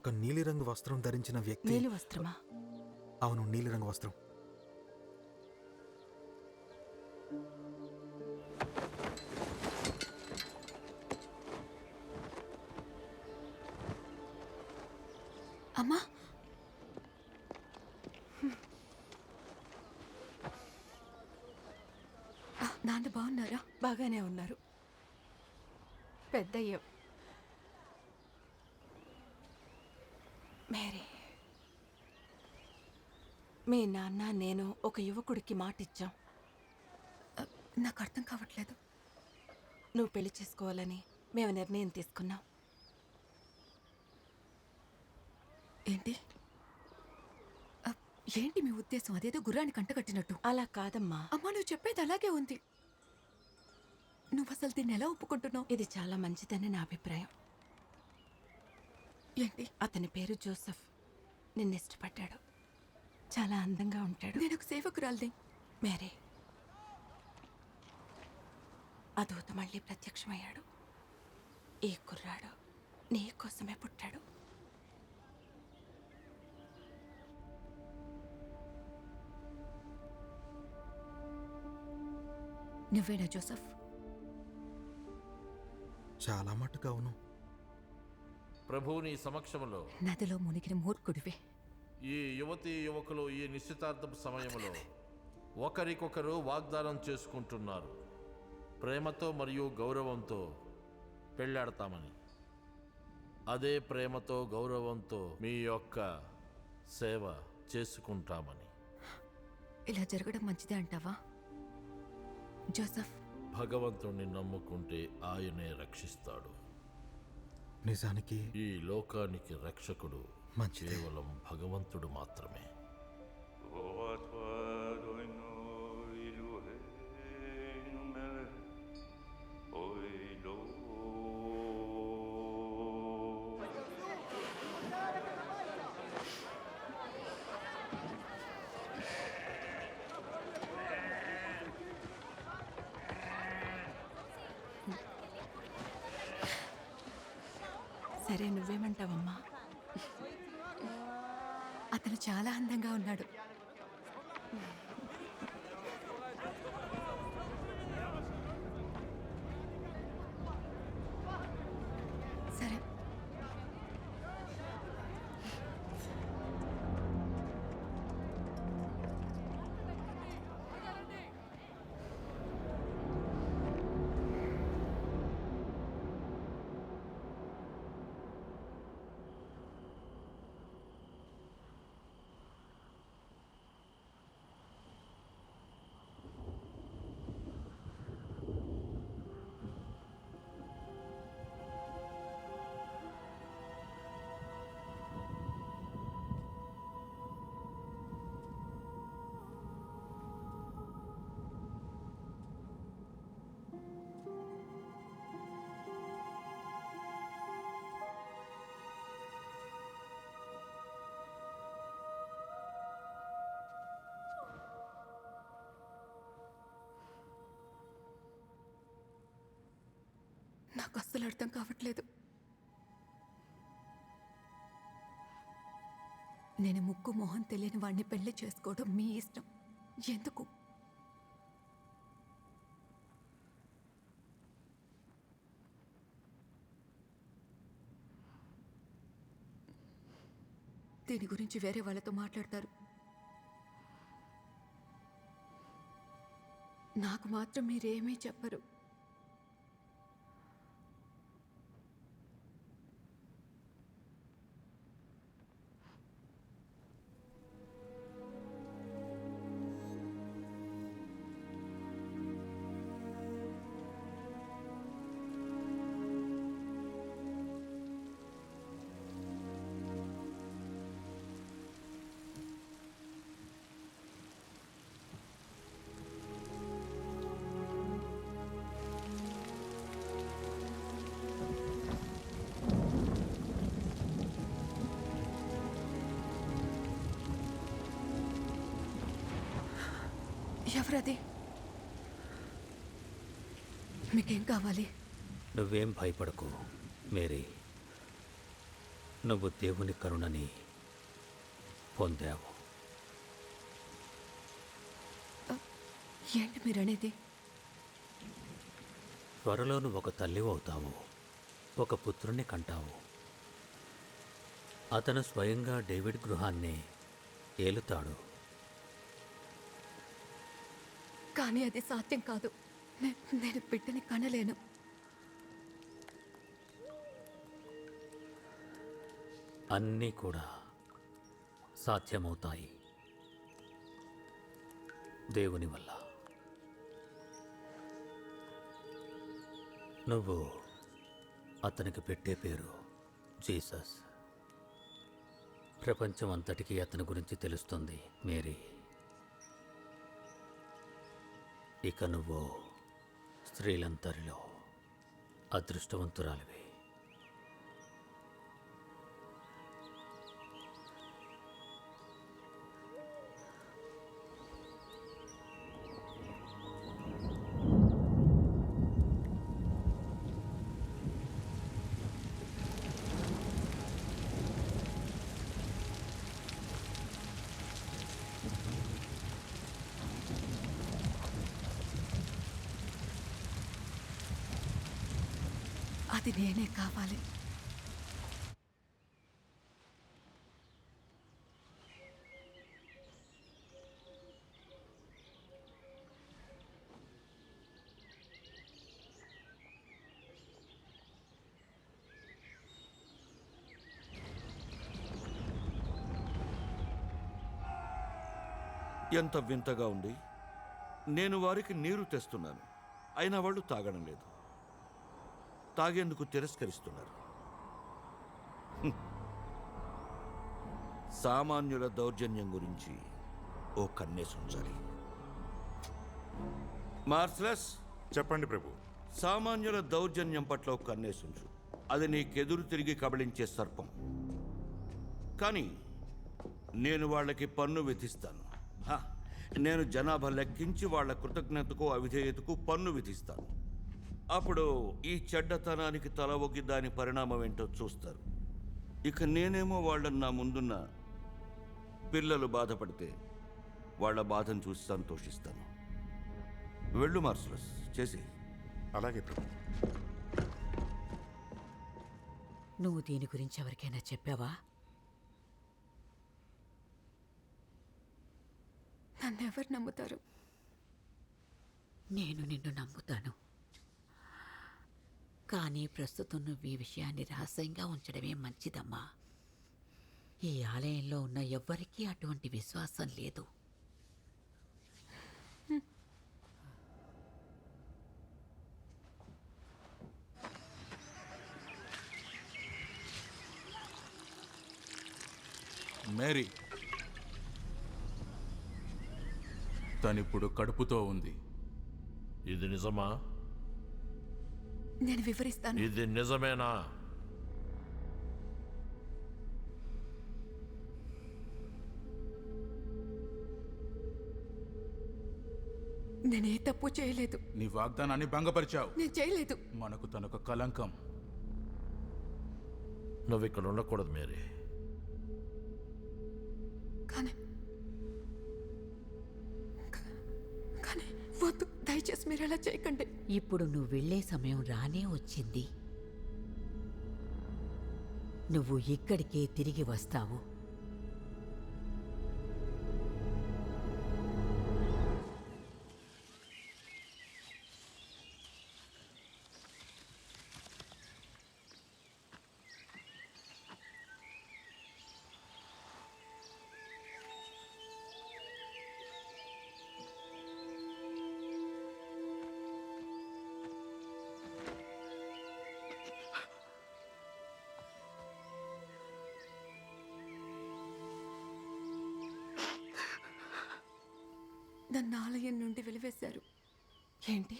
P: ఒక నీలిరంగు వస్త్రం ధరించిన వ్యక్తి.
I: నీలి వస్త్రమా?
P: అవును, నీలిరంగు వస్త్రం.
A: అమ్మా, నాన్న బాగున్నారా?
I: బాగానే ఉన్నారు. పెద్దయ్య మేరీ, మీ నాన్న నేను ఒక యువకుడికి మాటిచ్చాం.
A: నాకు అర్థం కావట్లేదు.
I: నువ్వు పెళ్లి చేసుకోవాలని మేము నిర్ణయం తీసుకున్నాం.
A: ఏంటి ఏంటి మీ ఉద్దేశం? అదేదో గుర్రాన్ని కంటగట్టినట్టు.
I: అలా కాదమ్మా.
A: అమ్మా, నువ్వు చెప్పేది అలాగే ఉంది. నువ్వు అసలు దీన్ని ఎలా ఒప్పుకుంటున్నావు?
I: ఇది చాలా మంచిదని నా అభిప్రాయం.
A: ఏంటి?
I: అతని పేరు జోసెఫ్. నిన్ను ఇష్టపడ్డాడు. చాలా అందంగా ఉంటాడు.
A: నేను ఒక సేవకురాల్ని.
I: మేరీ, ఆ దూత మళ్ళీ ప్రత్యక్షమయ్యాడు. ఈ కుర్రాడు నీ కోసమే పుట్టాడు.
A: నువ్వేనా జోసెఫ్?
P: చాలా మటుకు అవును.
H: ప్రభువుని సమక్షంలో
A: నదిలో మునిగిన మూర్ఖుడివే.
H: ఈ యువతి యువకులు ఈ నిశ్చితార్థపు సమయంలో ఒకరికొకరు వాగ్దానం చేసుకుంటున్నారు. ప్రేమతో మరియు గౌరవంతో పెళ్ళాడతామని. అదే ప్రేమతో గౌరవంతో మీ యొక్క సేవ చేసుకుంటామని.
A: ఇలా జరగడం మంచిదే అంటావా జోసెఫ్?
H: భగవంతుణ్ణి నమ్ముకుంటే ఆయనే రక్షిస్తాడు.
P: నిజానికి
H: ఈ లోకానికి రక్షకుడు
P: మంచిదే.
H: కేవలం భగవంతుడు మాత్రమే.
I: సరే, నువ్వేమంటావమ్మా?
A: అతను చాలా అందంగా ఉన్నాడు. సరే, నాకు అస్సలు అర్థం కావట్లేదు. నేను ముక్కు మొహం తెలియని వాడిని పెళ్లి చేసుకోవడం మీ ఇష్టం. ఎందుకు? దీని గురించి వేరే వాళ్ళతో మాట్లాడతారు. నాకు మాత్రం మీరేమీ చెప్పరు. ఎవరది? మీకేం కావాలి?
C: నువ్వేం భయపడకు మేరీ. నువ్వు దేవుని కరుణని పొందావు.
A: ఏంటి మీరనేది?
C: త్వరలో నువ్వు ఒక తల్లి అవుతావు, ఒక పుత్రుణ్ణి కంటావు. అతను స్వయంగా డేవిడ్ గృహాన్ని ఏలుతాడు.
A: కానీ అది సాధ్యం కాదు. నేను బిడ్డని కనలేను.
C: అన్నీ కూడా సాధ్యమవుతాయి దేవుని వల్ల. నువ్వు అతనికి పెట్టే పేరు జీసస్. ప్రపంచం అంతటికీ అతని గురించి తెలుస్తుంది మేరీ. ఇక నువ్వు స్త్రీలందరిలో అదృష్టవంతురాలివి.
A: అది నేనే కావాలి.
D: ఎంత వింతగా ఉంది. నేను వారికి నీరు తెస్తున్నాను, అయినా వాళ్ళు తాగడం లేదు. తాగేందుకు తిరస్కరిస్తున్నారు. సామాన్యుల దౌర్జన్యం గురించి ఓ కన్నేసి ఉంచాలి. మార్సలస్,
H: చెప్పండి ప్రభు.
D: సామాన్యుల దౌర్జన్యం పట్ల ఒక కన్నేసి ఉంచు. అది నీకెదురు తిరిగి కబళించే సర్పం. కానీ నేను వాళ్ళకి పన్ను విధిస్తాను. నేను జనాభా లెక్కించి వాళ్ళ కృతజ్ఞతకు అవిధేయతకు పన్ను విధిస్తాను. అప్పుడు ఈ చెడ్డతనానికి తల ఒగ్గి దాని పరిణామం ఏంటో చూస్తారు. ఇక నేనేమో వాళ్ళని నా ముందున్న పిల్లలు బాధపడితే వాళ్ళ బాధను చూసి సంతోషిస్తాను. వెళ్ళు మార్సలస్, చేసి.
H: అలాగే ప్రభు.
L: నువ్వు దీని గురించి ఎవరికైనా చెప్పావా?
A: నన్నెవరు నమ్ముతారు?
L: నేను నిన్ను నమ్ముతాను. కానీ ప్రస్తుతం నువ్వు ఈ విషయాన్ని రహస్యంగా ఉంచడమే మంచిదమ్మా. ఈ ఆలయంలో ఉన్న ఎవ్వరికీ అటువంటి విశ్వాసం లేదు.
Q: మేరీ తనిప్పుడు కడుపుతో ఉంది.
B: ఇది నిజమా?
A: నేను వివరిస్తాను.
B: ఇది నిజమేనా?
A: నేనే తప్పు చేయలేదు.
Q: నీ వాగ్దానాన్ని భంగపరిచావు.
A: నేను చేయలేదు.
Q: మనకు తనొక కలంకం.
B: నువ్వు ఇక్కడ ఉండకూడదు మేరీ.
A: కానీ వద్దు, దయచేసి మీరు అలా చేయకండి.
L: ఇప్పుడు నువ్వు వెళ్ళే సమయం రానే వచ్చింది. నువ్వు ఇక్కడికే తిరిగి వస్తావు.
I: నన్ను ఆలయం నుండి వెలివేశారు. ఏంటి?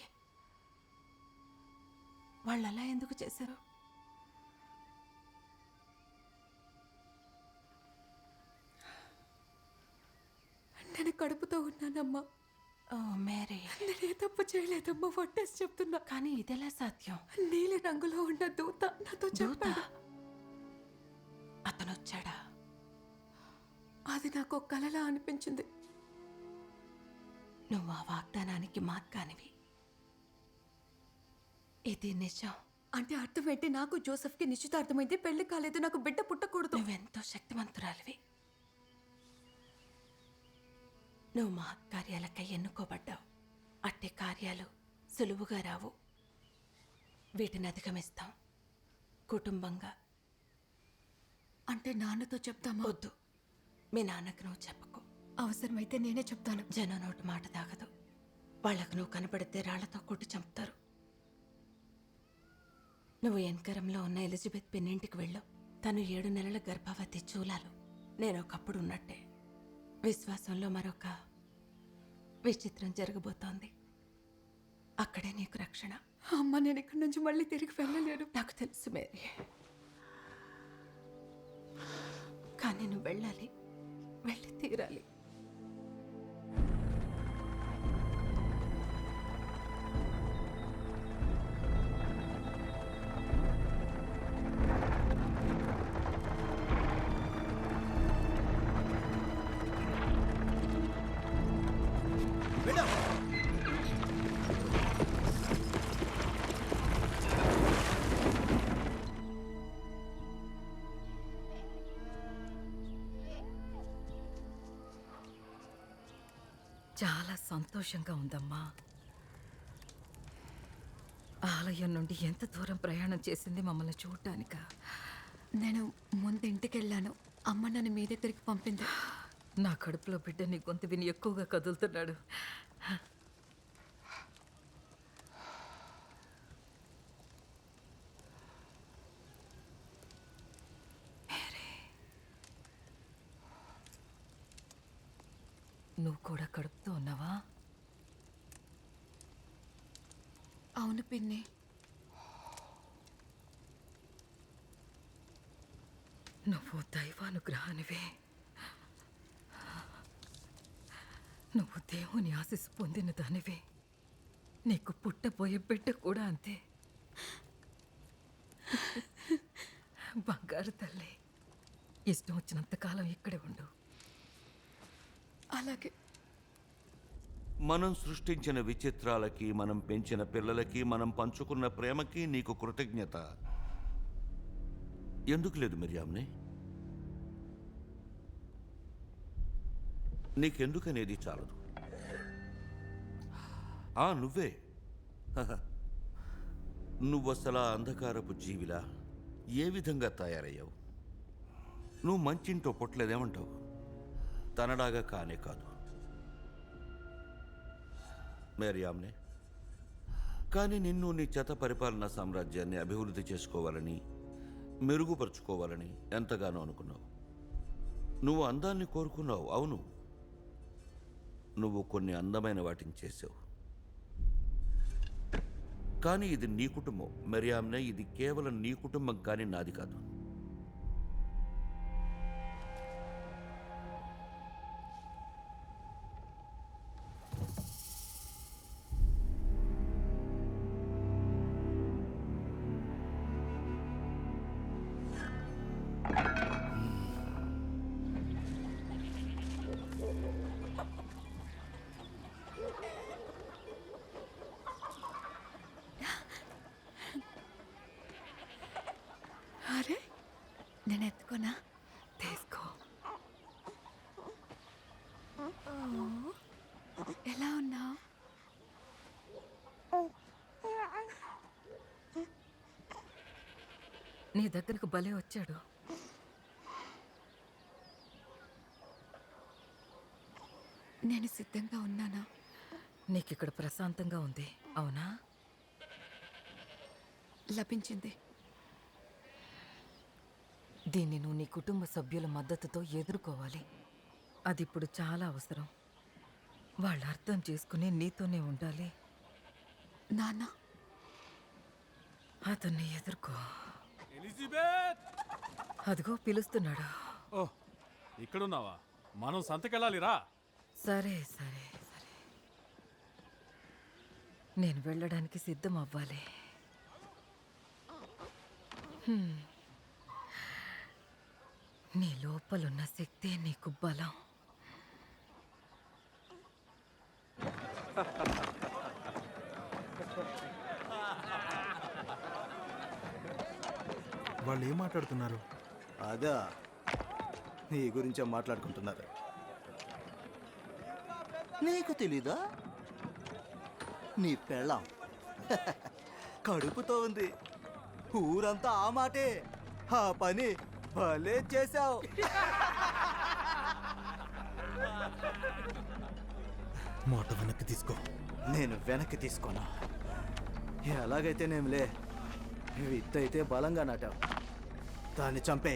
I: వాళ్ళు అలా ఎందుకు చేశారు? నేను కడుపుతో ఉన్నానమ్మా. ఓ మేరీ, నేనే తప్పు చేయలేదమ్మా. వట్టేసి చెప్తున్నా. కానీ ఇదెలా సాధ్యం? నీలి రంగులో ఉన్న దూత నాతో చెప్పాడు. అతను వచ్చాడా? అది నాకు ఒక కలలా అనిపించింది. నువ్వు ఆ వాగ్దానానికి మార్గానివి. ఇది నిజం. అంటే అర్థం ఏంటి? నాకు జోసెఫ్కి నిశ్చితార్థమైంది, పెళ్లి కాలేదు, నాకు బిడ్డ పుట్టకూడదు. నువ్వెంతో శక్తివంతురాలివి. నువ్వు మహత్కార్యాలకై ఎన్నుకోబడ్డావు. అట్టి కార్యాలు సులువుగా రావు. వీటిని అధిగమిస్తాం కుటుంబంగా. అంటే నాన్నతో చెప్తామా? వద్దు, మీ నాన్నకు నువ్వు చెప్పకు. అవసరమైతే నేనే చెప్తాను. జనం నోటి మాట తాగదు. వాళ్లకు నువ్వు కనపడితే రాళ్లతో కొట్టి చంపుతారు. నువ్వు ఎన్కరంలో ఉన్న ఎలిజబెత్ పిన్నింటికి వెళ్ళు. తను 7 నెలల గర్భవతి చూలాలు. నేను ఒకప్పుడు ఉన్నట్టే. విశ్వాసంలో మరొక విచిత్రం జరగబోతోంది. అక్కడే నీకు రక్షణ. అమ్మ, నేను ఇక్కడి నుంచి మళ్ళీ తిరిగి వెళ్ళలేను. నాకు తెలుసు మేరీ, కానీ నువ్వు వెళ్ళాలి, వెళ్ళి తీరాలి.
G: చాలా సంతోషంగా ఉందమ్మా. ఆలయం నుండి ఎంత దూరం ప్రయాణం చేసింది మమ్మల్ని చూడటానికా?
I: నేను ముందు ఇంటికి వెళ్ళాను. అమ్మ నన్ను మీ దగ్గరికి పంపింది.
G: నా కడుపులో బిడ్డ నీ గొంతు విని ఎక్కువగా కదులుతున్నాడు. నువ్వు కూడా కడుపుతూ ఉన్నావా?
I: అవును పిన్ని.
G: నువ్వు దైవానుగ్రహానివే. నువ్వు దేవుని ఆశీస్సు పొందిన దానివే. నీకు పుట్టబోయే బిడ్డ కూడా అంతే. బంగారు తల్లి, ఇష్టం వచ్చినంతకాలం ఇక్కడే ఉండు.
I: అలాగే.
D: మనం సృష్టించిన విచిత్రాలకి, మనం పెంచిన పిల్లలకి, మనం పంచుకున్న ప్రేమకి నీకు కృతజ్ఞత ఎందుకు లేదు మిరియామ్ని? నీకెందుకనేది చాలదు. నువ్వే నువ్వసలా అంధకారపు జీవిలా ఏ విధంగా తయారయ్యావు? నువ్వు మంచింటో పుట్టలేదేమంటావు? తనలాగా కానే కాదు మేరియామ్నే. కానీ నిన్ను నీ చెత్త పరిపాలనా సామ్రాజ్యాన్ని అభివృద్ధి చేసుకోవాలని, మెరుగుపరుచుకోవాలని ఎంతగానో అనుకున్నావు. నువ్వు అందాన్ని కోరుకున్నావు, అవును. నువ్వు కొన్ని అందమైన వాటిని చేసావు. కానీ ఇది నీ కుటుంబం మరియామ్నే. ఇది కేవలం నీ కుటుంబం, కానీ నాది కాదు.
I: అరే, నేను ఎత్తుకోనా?
G: తీసుకో.
I: ఎలా ఉన్నావు?
G: నీ దగ్గరకు భలే వచ్చాడు.
I: నేను సిద్ధంగా ఉన్నానా?
G: నీకిక్కడ ప్రశాంతంగా ఉంది, అవునా?
I: లభించింది.
G: దీన్ని నువ్వు నీ కుటుంబ సభ్యుల మద్దతుతో ఎదుర్కోవాలి. అది ఇప్పుడు చాలా అవసరం. వాళ్ళు అర్థం చేసుకుని నీతోనే ఉండాలి.
A: నాన్న,
G: అతన్ని ఎదుర్కో.
R: ఎలిజబెత్!
G: అదిగో పిలుస్తున్నాడు.
R: ఓ, ఇక్కడున్నావా? మనం సంతకెళ్ళాలిరా.
G: సరే సరే సరే, నేను వెళ్ళడానికి సిద్ధం అవ్వాలి. నీ లోపలున్న శక్తే నీకు బలం.
P: వాళ్ళు ఏం మాట్లాడుతున్నారు?
E: అదా, నీ గురించే మాట్లాడుకుంటున్నారు. నీకు తెలీదా? నీ పెళ్ళాం కడుపుతో ఉంది. ఊరంతా ఆ మాటే. ఆ పని భలే చేశావు.
P: మాట వెనక్కి తీసుకో.
E: నేను వెనక్కి తీసుకోను. ఎలాగైతేనేమిలే, విత్తైతే బలంగా నాటావు. దాన్ని చంపే.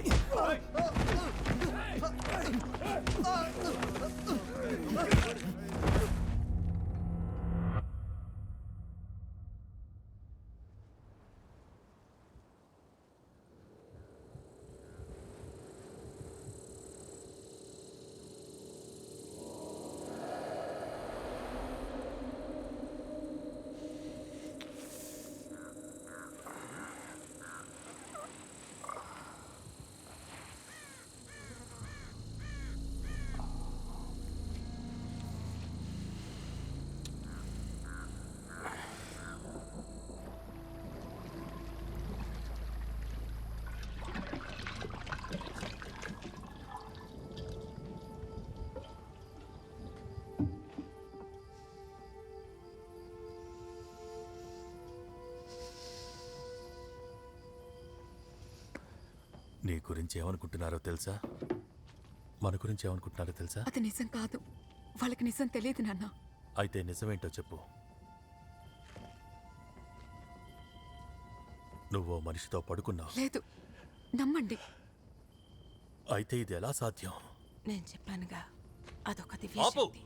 B: నీ గురించి ఏమనుకుంటున్నారో తెలుసా? మన గురించి ఏమనుకుంటున్నారో తెలుసా?
A: అది నిజం కాదు. వాళ్ళకి నిజం తెలియదు నాన్న.
B: అయితే నిజమేంటో చెప్పు. నువ్వు మనిషితో పడుకున్నావు.
A: లేదు, నమ్మండి.
B: అయితే ఇది ఎలా సాధ్యం?
I: నేను చెప్పానుగా, అదొక
B: ఆపు!
I: దివ్యశక్తి.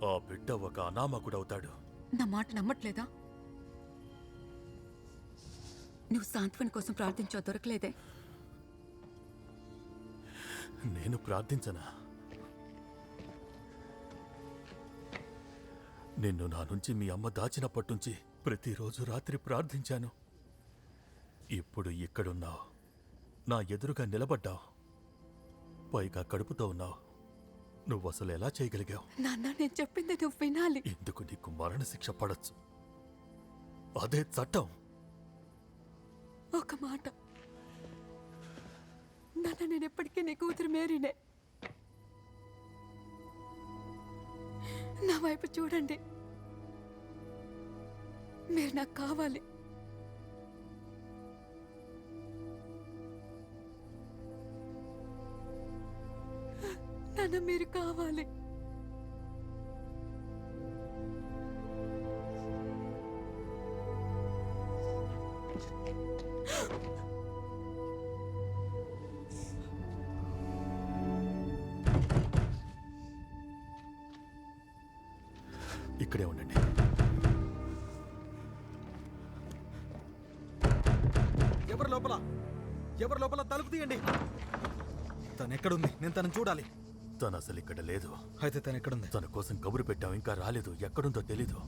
B: ఆ బిడ్డ ఒక అనామకుడవుతాడు.
A: నా మాట నమ్మట్లేదా? నువ్వు సాంత్వన కోసం ప్రార్థించో దొరకలేదే.
B: నేను ప్రార్థించనా? నిన్ను నా నుంచి మీ అమ్మ దాచినప్పటి నుంచి ప్రతిరోజు రాత్రి ప్రార్థించాను. ఇప్పుడు ఇక్కడున్నావు, నా ఎదురుగా నిలబడ్డావు, పైగా కడుపుతో ఉన్నావు. నువ్వు అసలు ఎలా చేయగలిగావు?
A: నాన్న, నేను చెప్పింది నువ్వు వినాలి.
B: ఎందుకు నీకు మరణశిక్ష పడచ్చు? అదే చట్టం.
A: ఒక మాట నాన్న, నేను ఎప్పటికీ నీ కూతురు మేరీనే. నా వైపు చూడండి. మీరు నాకు కావాలి. నాన్న, మీరు కావాలి.
B: ఇక్కడే ఉండండి.
P: ఎవరు లోపల? ఎవరు లోపల? తలుపు తీయండి. తను ఎక్కడుంది? నేను తనని చూడాలి.
B: తను అసలు ఇక్కడ లేదు.
P: అయితే తను ఎక్కడుంది?
B: తన కోసం కబురు పెట్టాం, ఇంకా రాలేదు. ఎక్కడుందో తెలీదు.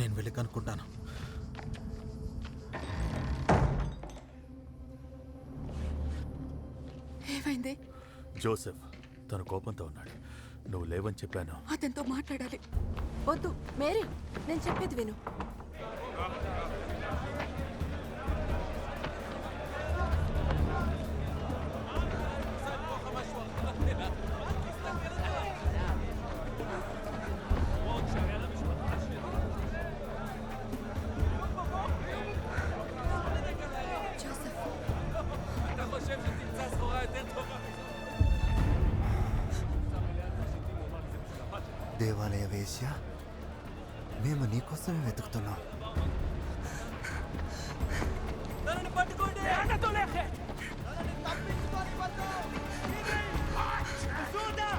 P: నేను వెళ్ళి కనుక్కుంటాను.
A: ఏమైంది?
B: జోసెఫ్ తన కోపంతో ఉన్నాడు. నువ్వు లేవని చెప్పాను.
A: అతనితో మాట్లాడాలి.
I: వద్దు మేరీ, నేను చెప్పేది విను.
N: దేవాలయ వేశ్య, మేము నీకోసమే వెతుకుతున్నాం.
R: పట్టుకోండి! అజుదా!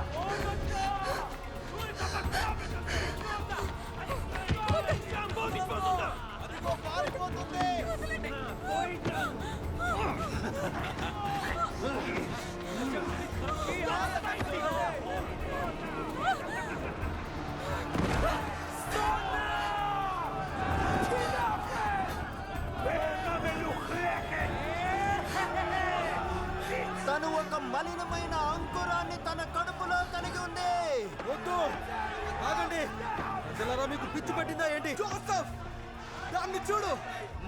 P: పిచ్చి పట్టిందా ఏంటి?
E: జోసెఫ్, దాన్ని చూడు.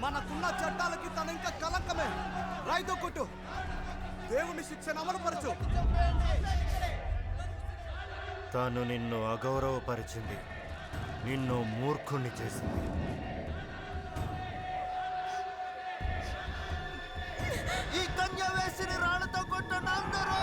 E: మనకున్న చట్టాలకి తన ఇంకా కలంకమే. రాయితో కొట్టు. దేవుని శిక్షను అమలుపరచు.
N: తాను నిన్ను అగౌరవపరిచింది, నిన్ను మూర్ఖుణ్ణి చేసింది. ఈ కన్య వేసిని రాళ్లతో కొట్టండి అందరూ.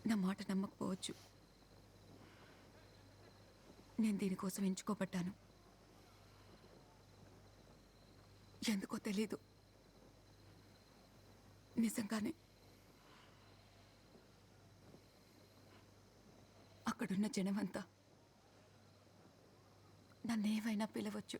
A: నా మాట నమ్మకపోవచ్చు. నేను దీనికోసం ఎంచుకోబడ్డాను. ఎందుకో తెలీదు. నిజంగానే అక్కడున్న జనమంతా నన్నేమైనా పిలవచ్చు.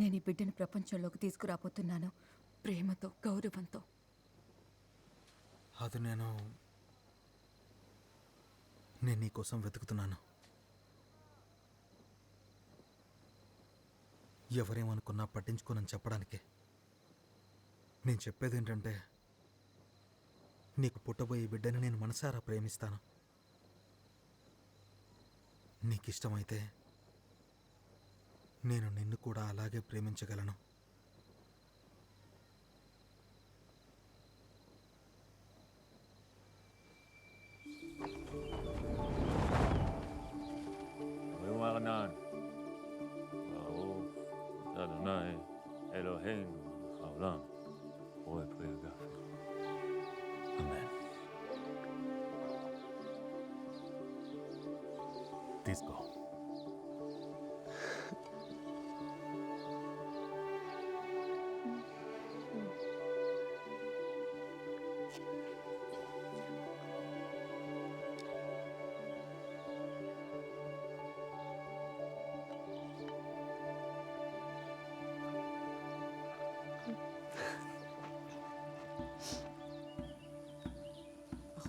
A: నేను ఈ బిడ్డను ప్రపంచంలోకి తీసుకురాబోతున్నాను, ప్రేమతో, గౌరవంతో.
P: అది నేను నీకోసం వెతుకుతున్నాను. ఎవరేమనుకున్నా పట్టించుకోనని చెప్పడానికే. నేను చెప్పేది ఏంటంటే, నీకు పుట్టబోయే బిడ్డని నేను మనసారా ప్రేమిస్తాను. నీకిష్టమైతే నేను నిన్ను కూడా అలాగే ప్రేమించగలను.
J: తీసుకో.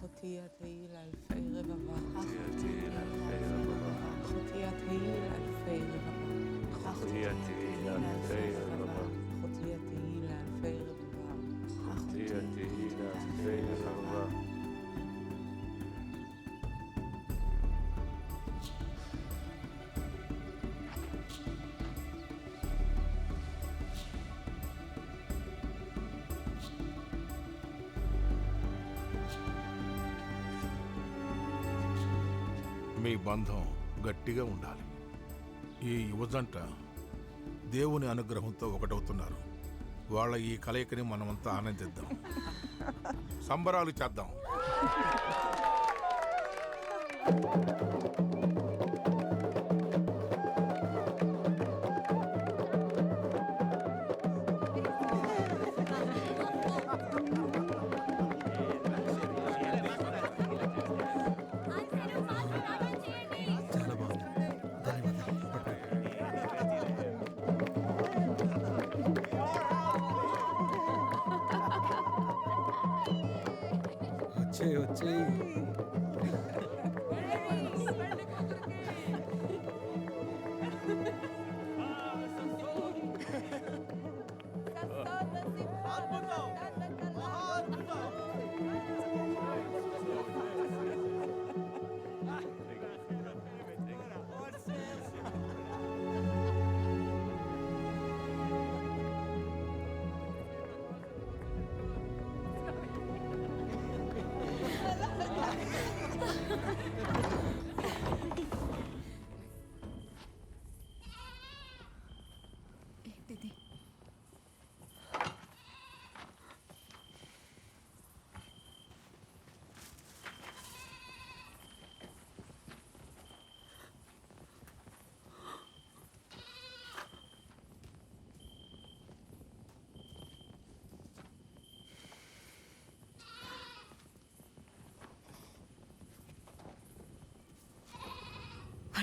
S: אחותי התהי לאלפי רבבה. אחותי התהי לאלפי רבבה. אחותי התהי לאלפי רבבה. אחותי התהי לאלפי רבבה. אחותי התהי לאלפי רבבה.
H: మీ బంధం గట్టిగా ఉండాలి. ఈ యువజంట దేవుని అనుగ్రహంతో ఒకటవుతున్నారు. వాళ్ళ ఈ కలయికని మనమంతా ఆనందిద్దాం, సంబరాలు చేద్దాం.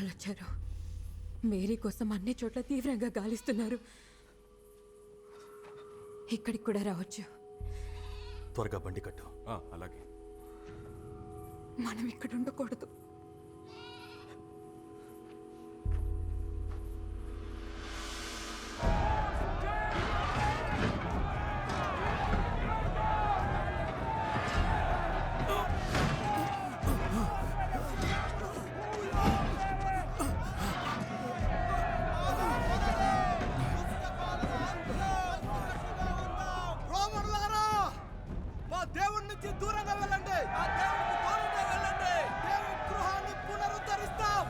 G: వాళ్ళొచ్చారు. మేరీ కోసం అన్ని చోట్ల తీవ్రంగా గాలిస్తున్నారు. ఇక్కడికి కూడా రావచ్చు.
B: త్వరగా బండి కట్టు.
R: అలాగే.
G: మనం ఇక్కడ ఉండకూడదు.
E: రోమన్లారా, మా దేవుడి నుంచి దూరంగా వెళ్ళండి. ఆ దేవుడికి దూరంగా వెళ్ళండి. దేవుడి గృహాన్ని పునరుద్ధరిస్తాం.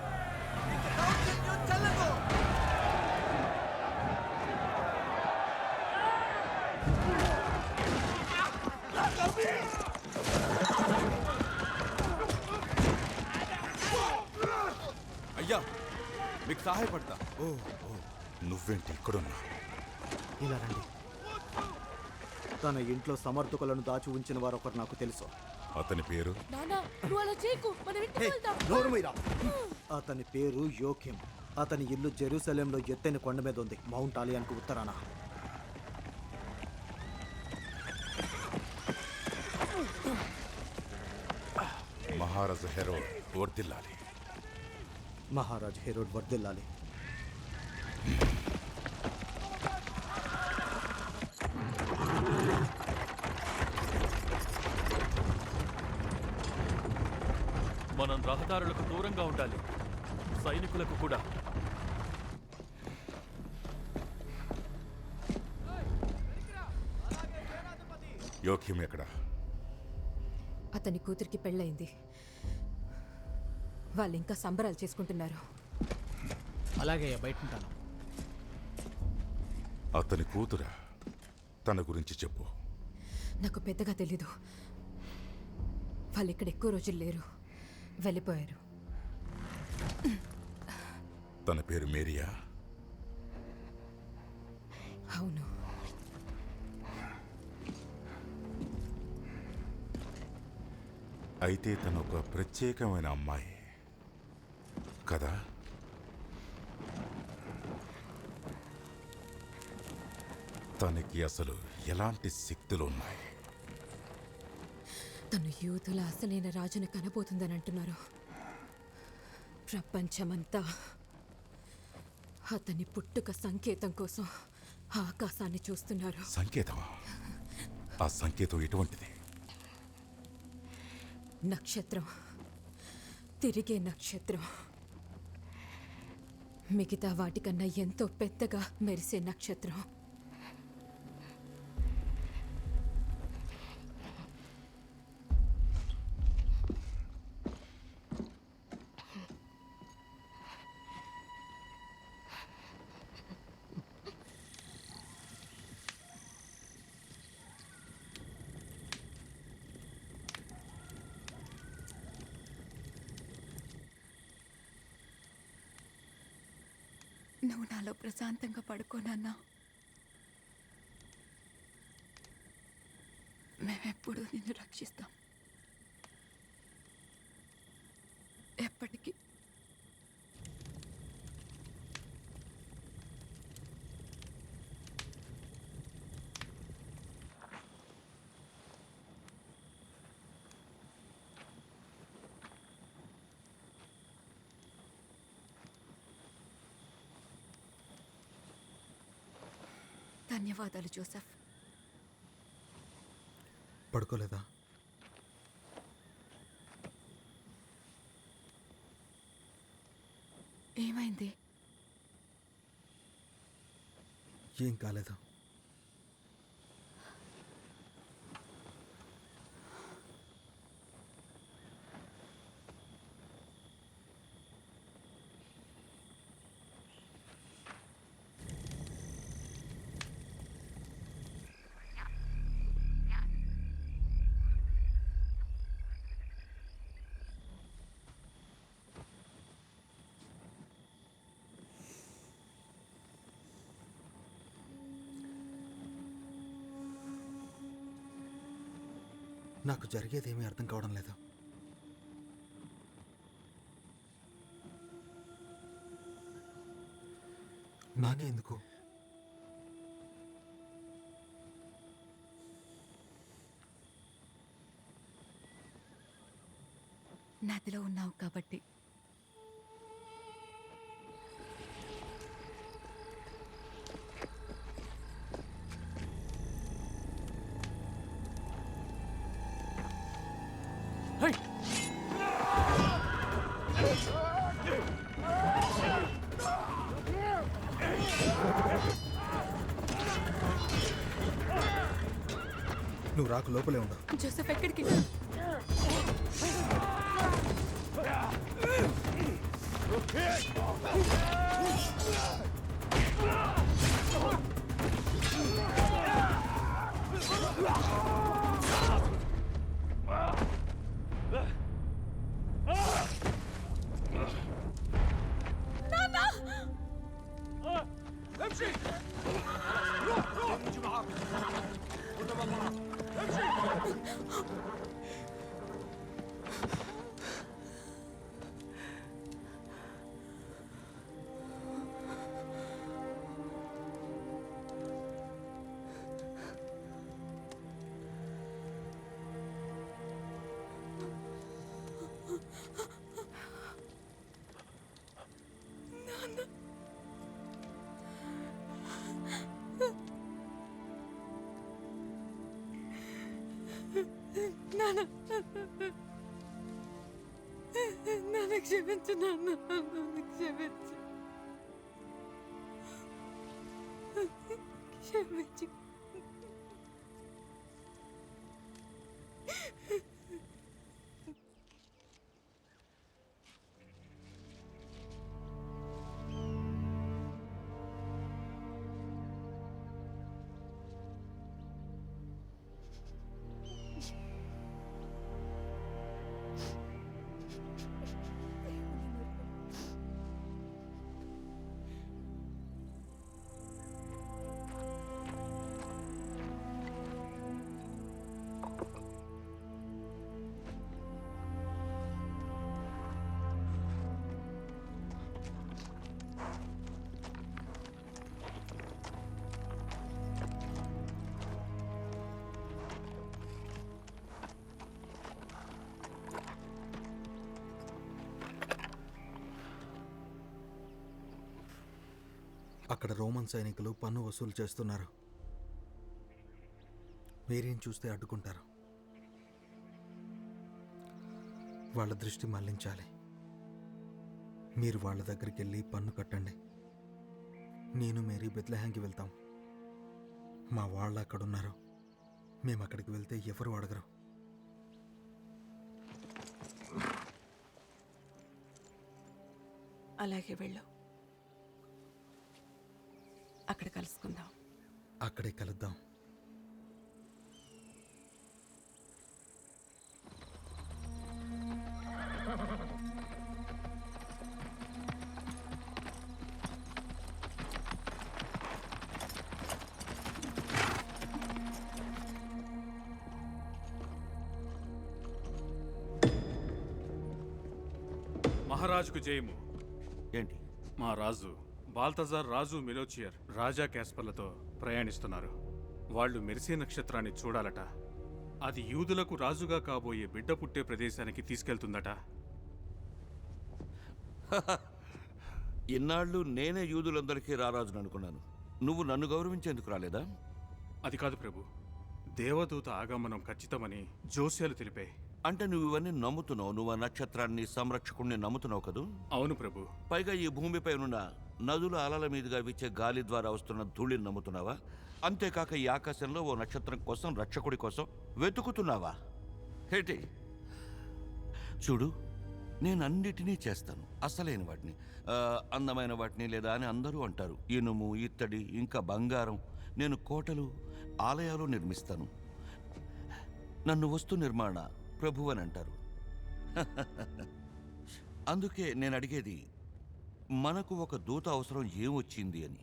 E: ఇక దౌర్జన్యం చెల్లదు.
H: అయ్యా, మీకు సహాయపడతా.
T: ఓ నువ్వేంటి ఇక్కడున్నా?
E: ఇలా రండి. తన ఇంట్లో సమర్థకులను దాచి ఉంచిన వారు ఒకరు నాకు తెలుసు.
T: అతని పేరు?
K: నానా, నువ్వు అలా చేయకు. మనం ఇంటికి వెళ్దాం.
E: నోరుమీరా. అతని పేరు యోకిం. అతని ఇల్లు జెరూసలేంలో ఎత్తైన కొండ మీద ఉంది, మౌంట్ ఆలియాన్కు ఉత్తరాన.
T: మహారాజు హెరోడ్ వర్ధిల్లాలి.
E: మహారాజ్ హెరోడ్ వర్ధిల్లాలి.
B: మనం రహదారులకు దూరంగా ఉండాలి, సైనికులకు కూడా.
T: యోక్యం ఎక్కడ?
G: అతని కూతురికి పెళ్ళయింది. వాళ్ళు ఇంకా సంబరాలు చేసుకుంటున్నారు.
M: అలాగే బయట ఉంటాను.
T: అతని కూతురా? తన గురించి చెప్పు.
G: నాకు పెద్దగా తెలీదు. వాళ్ళు ఇక్కడ ఎక్కువ రోజులు లేరు, వెళ్ళిపోయారు.
T: తన పేరు మేరియా?
G: అవును.
T: అయితే తను ఒక ప్రత్యేకమైన అమ్మాయి కదా? తనకి అసలు ఎలాంటి శక్తులు ఉన్నాయి?
G: తను యూదుల అసలైన రాజును కనబోతుందని అంటున్నారు. ప్రపంచమంతా అతని పుట్టుక సంకేతం కోసం ఆకాశాన్ని చూస్తున్నారు.
T: సంకేతమా? ఆ సంకేతం ఎటువంటిది?
G: నక్షత్రం, తిరిగే నక్షత్రం. మిగతా వాటికన్నా ఎంతో పెద్దగా మెరిసే నక్షత్రం.
A: నువ్వు నాలో ప్రశాంతంగా పడుకోనన్నా. మేమెప్పుడూ నిన్ను రక్షిస్తాం, ఎప్పటికీ. ధన్యవాదాలు జోసెఫ్.
E: పడుకోలేదా?
A: ఏమైంది?
E: ఏం కాలేదు. నాకు జరిగేదేమీ అర్థం కావడం లేదు.
P: నాకెందుకు?
A: నదిలో ఉన్నావు కాబట్టి.
P: నువ్వు రాకు, లోపలే ఉండవు.
K: జోసెఫ్ ఎక్కడికి?
G: నన్ను క్షమించు నాన్న, నన్ను క్షమించు, క్షమించు.
P: అక్కడ రోమన్ సైనికులు పన్ను వసూలు చేస్తున్నారు. మేరీని చూస్తే అడ్డుకుంటారు. వాళ్ళ దృష్టి మళ్లించాలి. మీరు వాళ్ళ దగ్గరికి వెళ్ళి పన్ను కట్టండి. నేను మేరీ బెత్లెహేంకి వెళ్తాం. మా వాళ్ళు అక్కడున్నారు. మేము అక్కడికి వెళ్తే ఎవరు అడగరు.
I: అలాగే వెళ్ళు, అక్కడ కలుసుకుందాం.
P: అక్కడే కలుద్దాం.
R: మహారాజుకు జయము.
D: ఏంటి?
R: మా రాజు బాల్తజార్ రాజు మిలోచియర్ రాజా క్యాస్పర్లతో ప్రయాణిస్తున్నారు. వాళ్ళు మెరిసే నక్షత్రాన్ని చూడాలట. అది యూదులకు రాజుగా కాబోయే బిడ్డ పుట్టే ప్రదేశానికి తీసుకెళ్తుందట.
D: ఇన్నాళ్ళు నేనే యూదులందరికీ రారాజును అనుకున్నాను. నువ్వు నన్ను గౌరవించేందుకు రాలేదా?
R: అది కాదు ప్రభు, దేవదూత ఆగమనం ఖచ్చితమని జోస్యాలు తెలిపాయి.
D: అంటే నువ్వు ఇవన్నీ నమ్ముతున్నావు? నువ్వు ఆ నక్షత్రాన్ని, సంరక్షకుణ్ణి నమ్ముతున్నావు కదూ?
R: అవును ప్రభు.
D: పైగా ఈ భూమిపై ఉన్న నదుల అలల మీదుగా వీచే గాలి ద్వారా వస్తున్న ధూళిని నమ్ముతున్నావా? అంతేకాక ఈ ఆకాశంలో ఓ నక్షత్రం కోసం, రక్షకుడి కోసం వెతుకుతున్నావా? హేటి చూడు, నేను అన్నిటినీ చేస్తాను. అసలైన వాటిని, అందమైన వాటిని లేదా అని అందరూ అంటారు. ఇనుము, ఇత్తడి, ఇంకా బంగారం. నేను కోటలు, ఆలయాలు నిర్మిస్తాను. నన్ను వస్తు నిర్మాణ ప్రభు అని అంటారు. అందుకే నేను అడిగేది, మనకు ఒక దూత అవసరం ఏమొచ్చింది అని.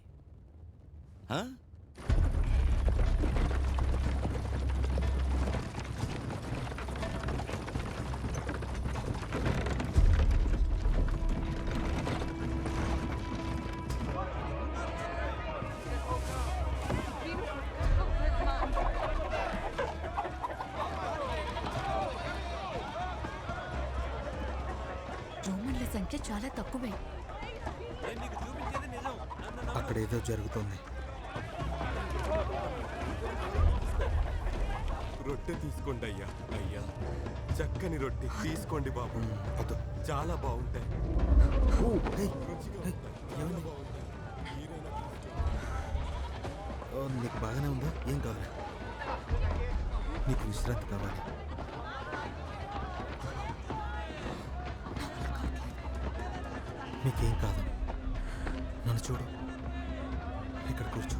A: సంఖ్య చాలా తక్కువే.
P: అక్కడ ఏదో జరుగుతోంది.
U: రొట్టె తీసుకోండి అయ్యా. అయ్యా, చక్కని రొట్టె తీసుకోండి బాబు. చాలా బాగుంటాయి.
P: నీకు బాగానే ఉందా? ఏం కాదు, నీకు విశ్రాంతి కావాలి. నీకేం కాదు, నన్ను చూడు, ఇక్కడ కూర్చో.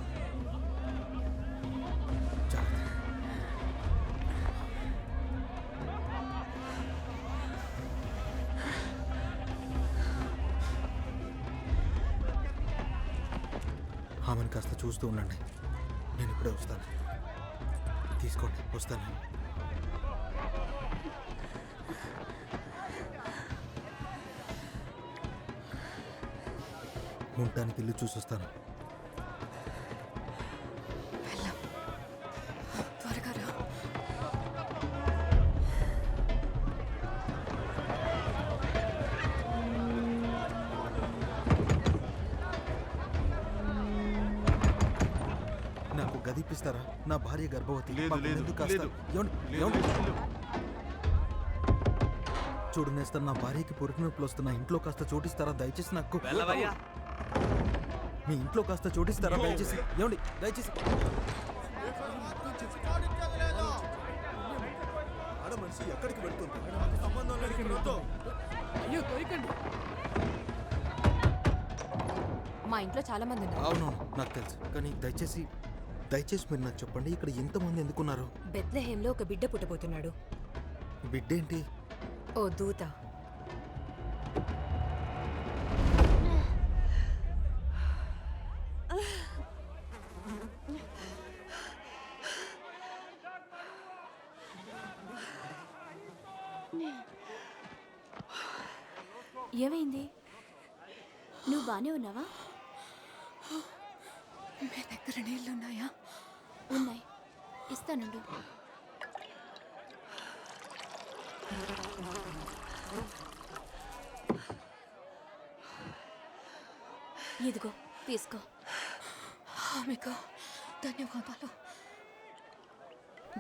P: ఆమెను కాస్త చూస్తూ ఉండండి, నేను ఇప్పుడే వస్తాను. తీసుకోండి, వస్తాను. ఉండటానికి ఇల్లు చూసి వస్తాను.
A: త్వరగా రా.
P: నాకు గది ఇప్పిస్తారా? నా భార్య గర్భవతి.
U: లేదు,
P: మాకు
U: లేదు,
P: ఎందుకు కాస్త-
U: లేదు.
P: ఏమండి? చూడు నేస్తా, నా భార్యకి పురుటి నొప్పులు వస్తున్నా. ఇంట్లో కాస్త చోటిస్తారా దయచేసి? నాకు మీ ఇంట్లో కాస్త చోటిస్తారా దయచేసి? ఏమండి దయచేసి?
E: ఆడ మనిషి ఎక్కడికి వెళ్తుంది? సంబంధం లేని నాతో.
G: అయ్యో తోయకండి.
K: మా ఇంట్లో చాలా మంది ఉన్నారు.
P: అవునవును, నాకు తెలుసు. కానీ దయచేసి మీరు నాకు చెప్పండి, ఇక్కడ ఇంతమంది ఎందుకున్నారు?
K: బెత్లెహేంలో ఒక బిడ్డ పుట్టబోతున్నాడు.
P: బిడ్డేంటి?
K: ఓ దూత.
V: ఏమైంది? నువ్వు బానే ఉన్నావా?
A: మీ దగ్గర నీళ్ళున్నాయా?
V: ఉన్నాయి, ఇస్తానుండు. ఇదిగో తీసుకో.
A: మీకు ధన్యవాదాలు.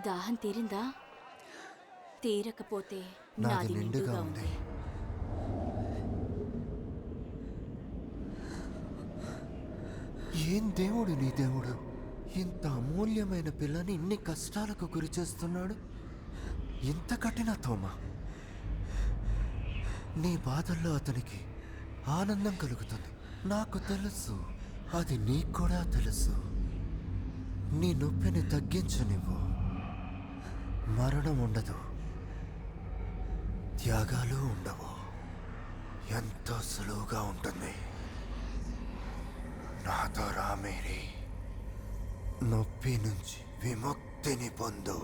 V: దాహం తీరిందా? తీరకపోతే నాది నిండుగా ఉంది.
W: ఏం దేవుడు నీ దేవుడు, ఇంత అమూల్యమైన పిల్లని ఇన్ని కష్టాలకు గురి చేస్తున్నాడు. ఇంత కఠినతోమా? నీ బాధల్లో అతనికి ఆనందం కలుగుతుంది. నాకు తెలుసు, అది నీకు కూడా తెలుసు. నీ నొప్పిని తగ్గించు నువ్వు. మరణం ఉండదు, త్యాగాలు ఉండవు. ఎంతో సులువుగా ఉంటుంది. నాతో రా మేరీ, నొప్పి నుంచి విముక్తిని పొందు.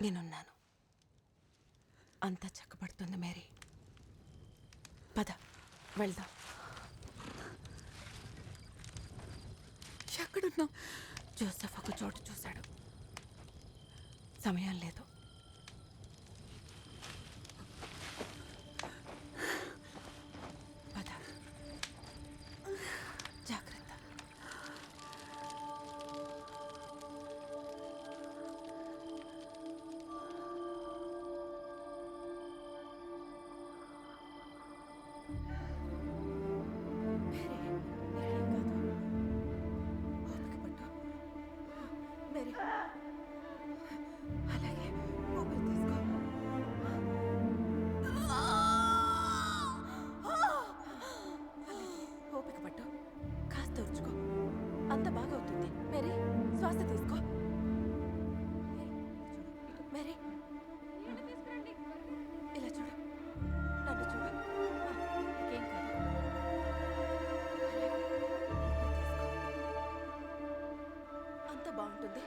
I: నేనున్నాను. అంతా చక్కబడుతుంది మేరీ. పద వెళ్దాం.
A: ఎక్కడున్నావు?
I: జోసెఫ్ ఒక చోటు చూశాడు. సమయం లేదు. పద, జాగ్రత్త. అంత బాగవుతుంది. మేరీ, శ్వాస తీసుకో. మేరీ, ఇలా చూడు, నన్ను చూడు. ఇంకేం కాదు. అంత బాగుంటుంది.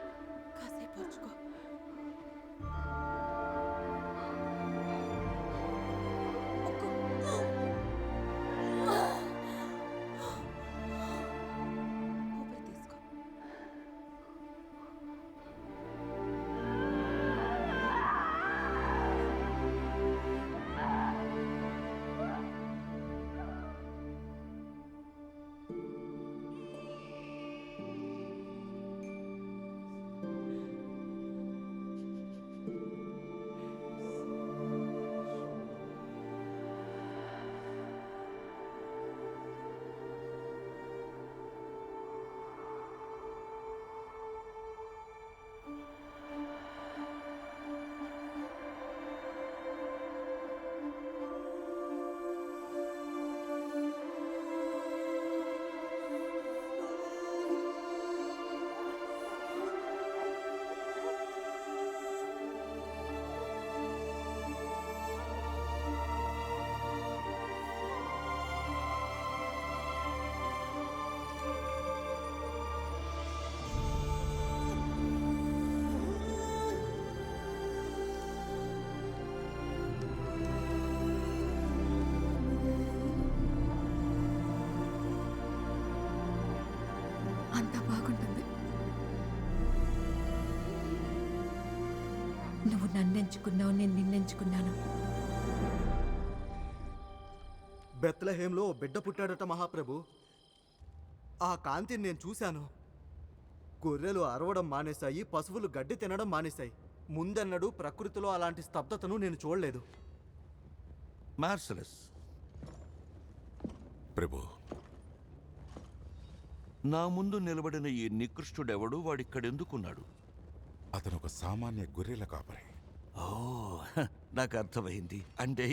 I: కాసేపు వచ్చుకో.
A: అంతా బాగుంటుంది. నువ్వు నన్నెంచుకున్నావు, నేను నిన్నెంచుకున్నాను.
E: బెత్లహేంలో ఓ బిడ్డ పుట్టాడట మహాప్రభు. ఆ కాంతిని నేను చూశాను. గొర్రెలు అరవడం మానేశాయి, పశువులు గడ్డి తినడం మానేశాయి. ముందెన్నడూ ప్రకృతిలో అలాంటి స్తబ్దతను నేను చూడలేదు.
D: మార్సలస్,
T: ప్రభు,
D: నా ముందు నిలబడిన ఈ నికృష్టుడెవడు? వాడిక్కడెందుకున్నాడు?
T: అతను ఒక సామాన్య గొర్రెల కాపరి.
D: ఓ, నాకు అర్థమైంది. అంటే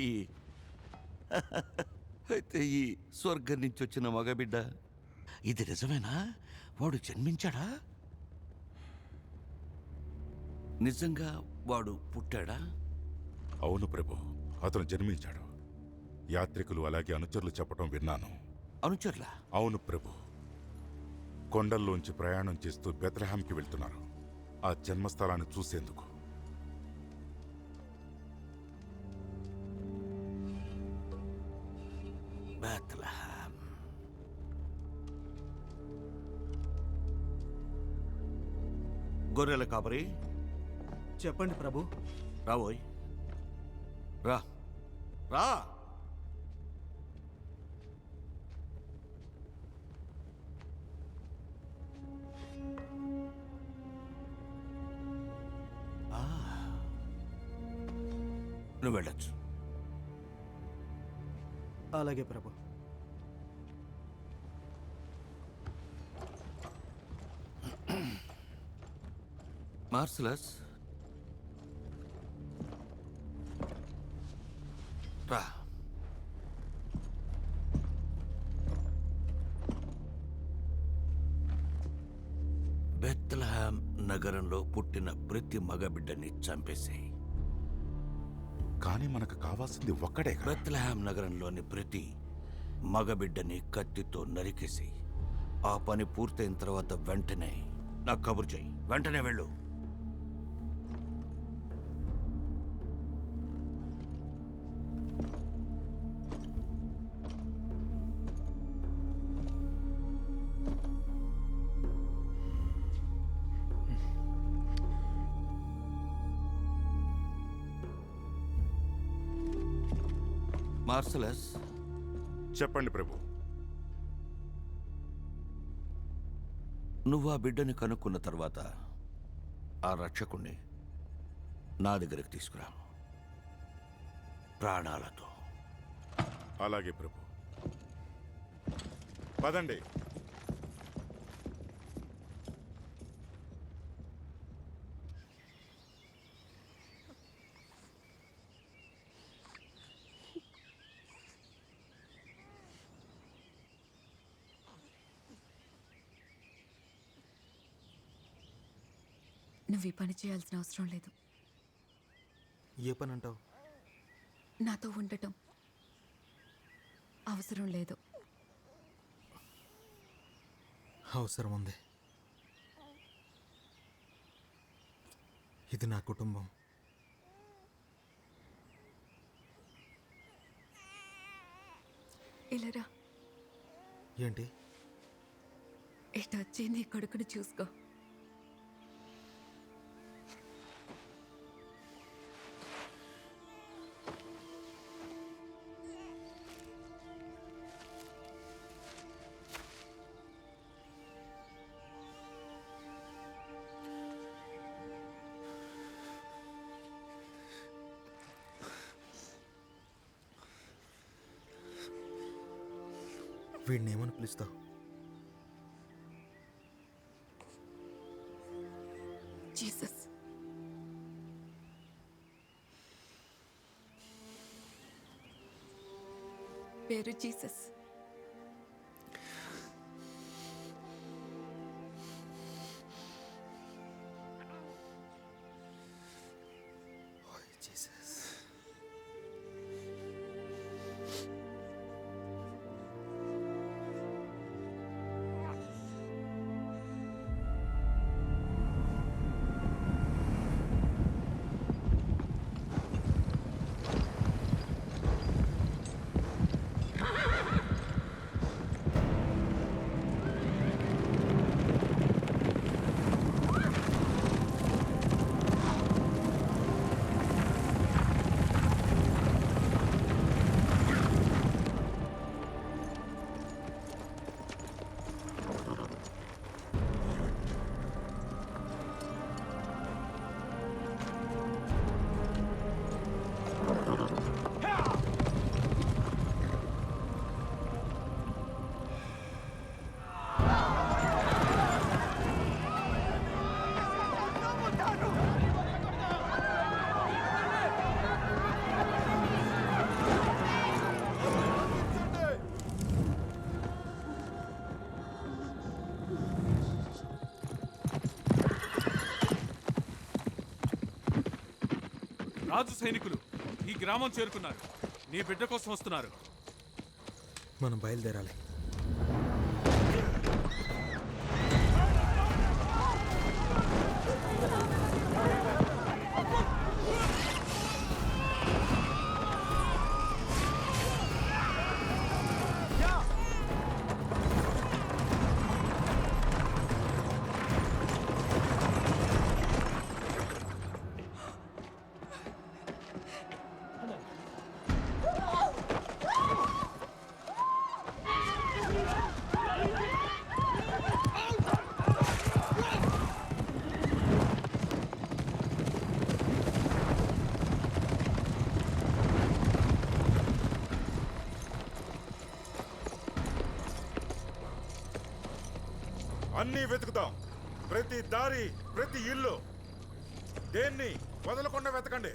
D: అయితే ఈ స్వర్గం నుంచి వచ్చిన మగబిడ్డ ఇది నిజమేనా? వాడు జన్మించాడా? నిజంగా వాడు పుట్టాడా?
T: అవును ప్రభు, అతను జన్మించాడు. యాత్రికులు అలాగే అనుచరులు చెప్పటం విన్నాను.
D: అనుచరులా?
T: అవును ప్రభు. కొండల్లోంచి ప్రయాణం చేస్తూ బెత్లెహేంకి వెళ్తున్నారు ఆ జన్మస్థలాన్ని చూసేందుకు.
D: బెత్లెహేం. గొర్రెల కాపరి,
E: చెప్పండి ప్రభు.
D: రావోయ్, రా రా. నువ్వు వెళ్ళొచ్చు.
E: అలాగే ప్రభు.
D: మార్సలస్, రా. బెత్లెహేం నగరంలో పుట్టిన ప్రతి మగబిడ్డని చంపేశాయి.
T: కానీ మనకు కావాల్సింది ఒక్కడే.
D: బెత్లెహేం నగరంలోని ప్రతి మగబిడ్డని కత్తితో నరికేసి ఆ పని పూర్తయిన తర్వాత వెంటనే నాకు కబురు చేయి. వెంటనే వెళ్ళు. మార్సలస్,
T: చెప్పండి ప్రభు.
D: నువ్వు ఆ బిడ్డని కనుక్కున్న తర్వాత ఆ రక్షకుణ్ణి నా దగ్గరికి తీసుకురా, ప్రాణాలతో.
T: అలాగే ప్రభు. పదండి.
A: నువ్వు ఈ పని చేయాల్సిన అవసరం లేదు.
P: ఏ పని అంటావు?
A: నాతో ఉండటం అవసరం లేదు.
P: అవసరం ఉంది. ఇది నా కుటుంబం.
A: ఇలారా,
P: ఏంటి?
A: ఇటు వచ్చి నీ కొడుకుని చూసుకో.
P: వీడిని ఏమని పిలుస్తావు?
A: జీసస్. పేరు జీసస్.
R: రాజు సైనికులు ఈ గ్రామం చేరుకున్నారు. నీ బిడ్డ కోసం వస్తున్నారు.
P: మనం బయలుదేరాలి.
U: అన్నీ వెతుకుతాం. ప్రతి దారి, ప్రతి ఇల్లు, దేన్ని వదలకుండా వెతకండి.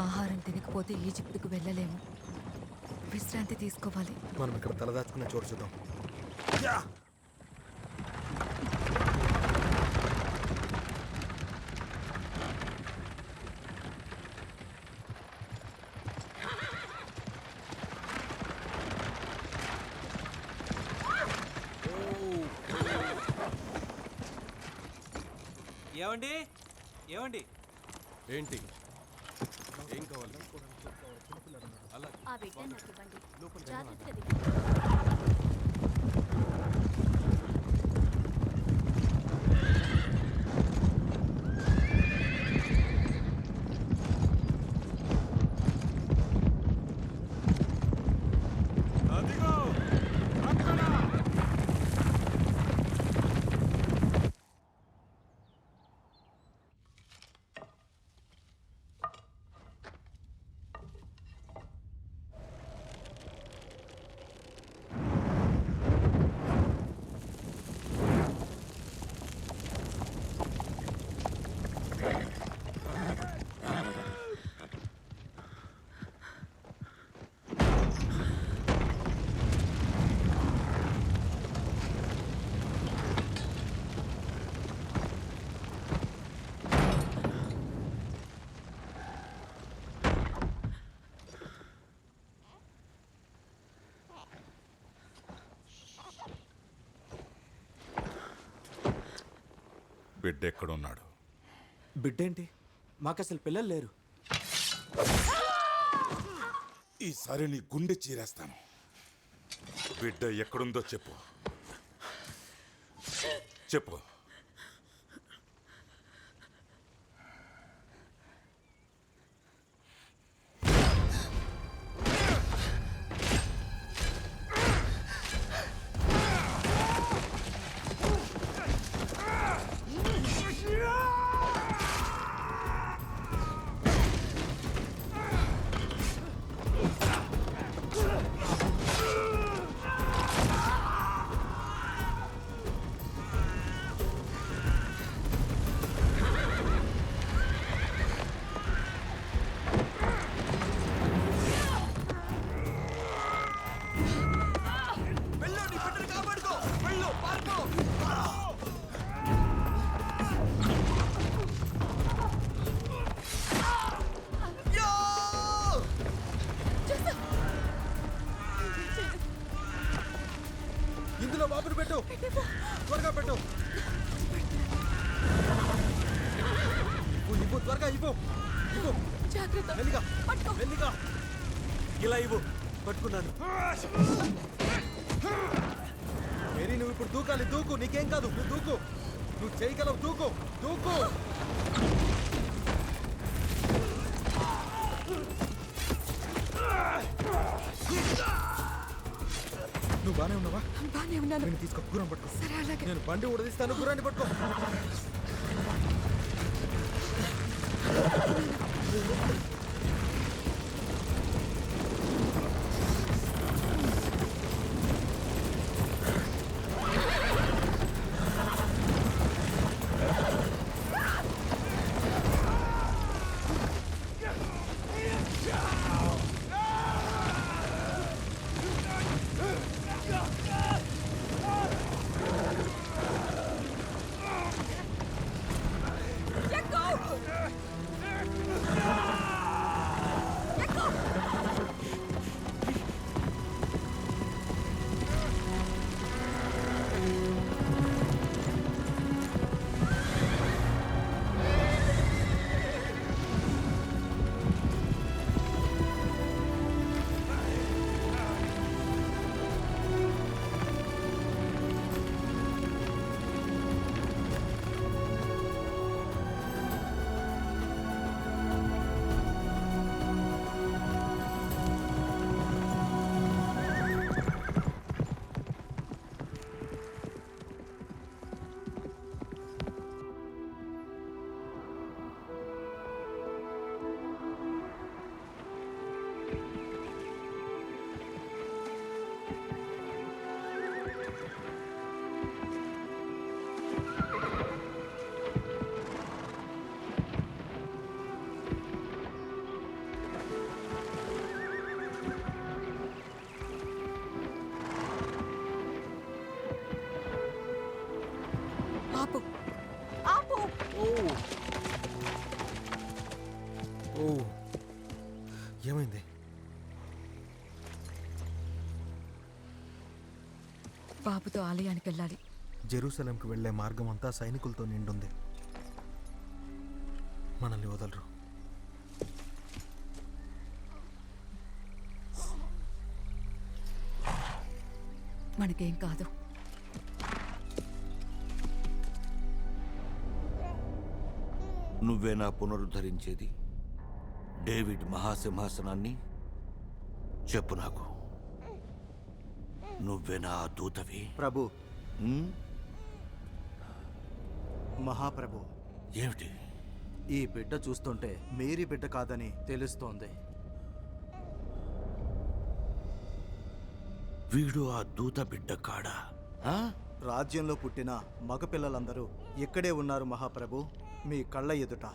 A: ఆహారం తినకపోతే ఈజిప్టుకు వెళ్ళలేము. విశ్రాంతి తీసుకోవాలి.
P: మనం ఇక్కడ తలదాచుకున్న చోటు చూద్దాం.
C: ఏమండి? ఏమండి?
U: ఏంటి? ఏం కావాలి?
V: ఆ బిడ్డ నాకు ఇవ్వండి. జాగ్రత్తగా
U: అదిగో అక్కడ.
T: బిడ్డ ఎక్కడున్నాడు?
C: బిడ్డేంటి? మాకు అసలు పిల్లలు లేరు.
T: ఈసారి నీ గుండె చీరేస్తాను. బిడ్డ ఎక్కడుందో చెప్పు. చెప్పు.
E: ఇందులో బాబుని పెట్టు, త్వరగా పెట్టు. ఇవ్వు త్వరగా ఇవ్వు.
K: జాగ్రత్త.
E: మెల్లిగా మెల్లిగా. ఇలా ఇవ్వు. పట్టుకున్నాను. మేరీ, నువ్వు ఇప్పుడు దూకాలి. దూకు, నీకేం కాదు. నువ్వు దూకు. నువ్వు చేయగలవు. దూకు దూకు. నువ్వు బానే ఉన్నావా?
G: బానే ఉన్నాను.
E: నేను తీసుకో, గుర్రం పట్టుకో.
G: సరే, అలాగే.
E: నేను బండి ఉడదీస్తాను, గుర్రాన్ని పట్టుకో.
G: ఆపు, ఆపు.
P: ఓ, ఏమైంది?
G: బాబుతో ఆలయానికి వెళ్ళాలి.
P: జెరూసలంకి వెళ్లే మార్గం అంతా సైనికులతో నిండుంది. మనల్ని వదలరు.
G: మనకేం కాదు.
D: నువ్వేనా పునరుద్ధరించేది డేవిడ్ మహాసింహాసనాన్ని? చెప్పు నాకు, నువ్వేనా ఆ దూతవి?
E: ప్రభు, మహాప్రభు,
D: ఏమిటి?
E: ఈ బిడ్డ చూస్తుంటే మేరీ బిడ్డ కాదని తెలుస్తోంది.
D: వీడు ఆ దూత బిడ్డ కాడా?
E: రాజ్యంలో పుట్టిన మగపిల్లలందరూ ఇక్కడే ఉన్నారు మహాప్రభు, మీ కళ్ళ ఎదుట.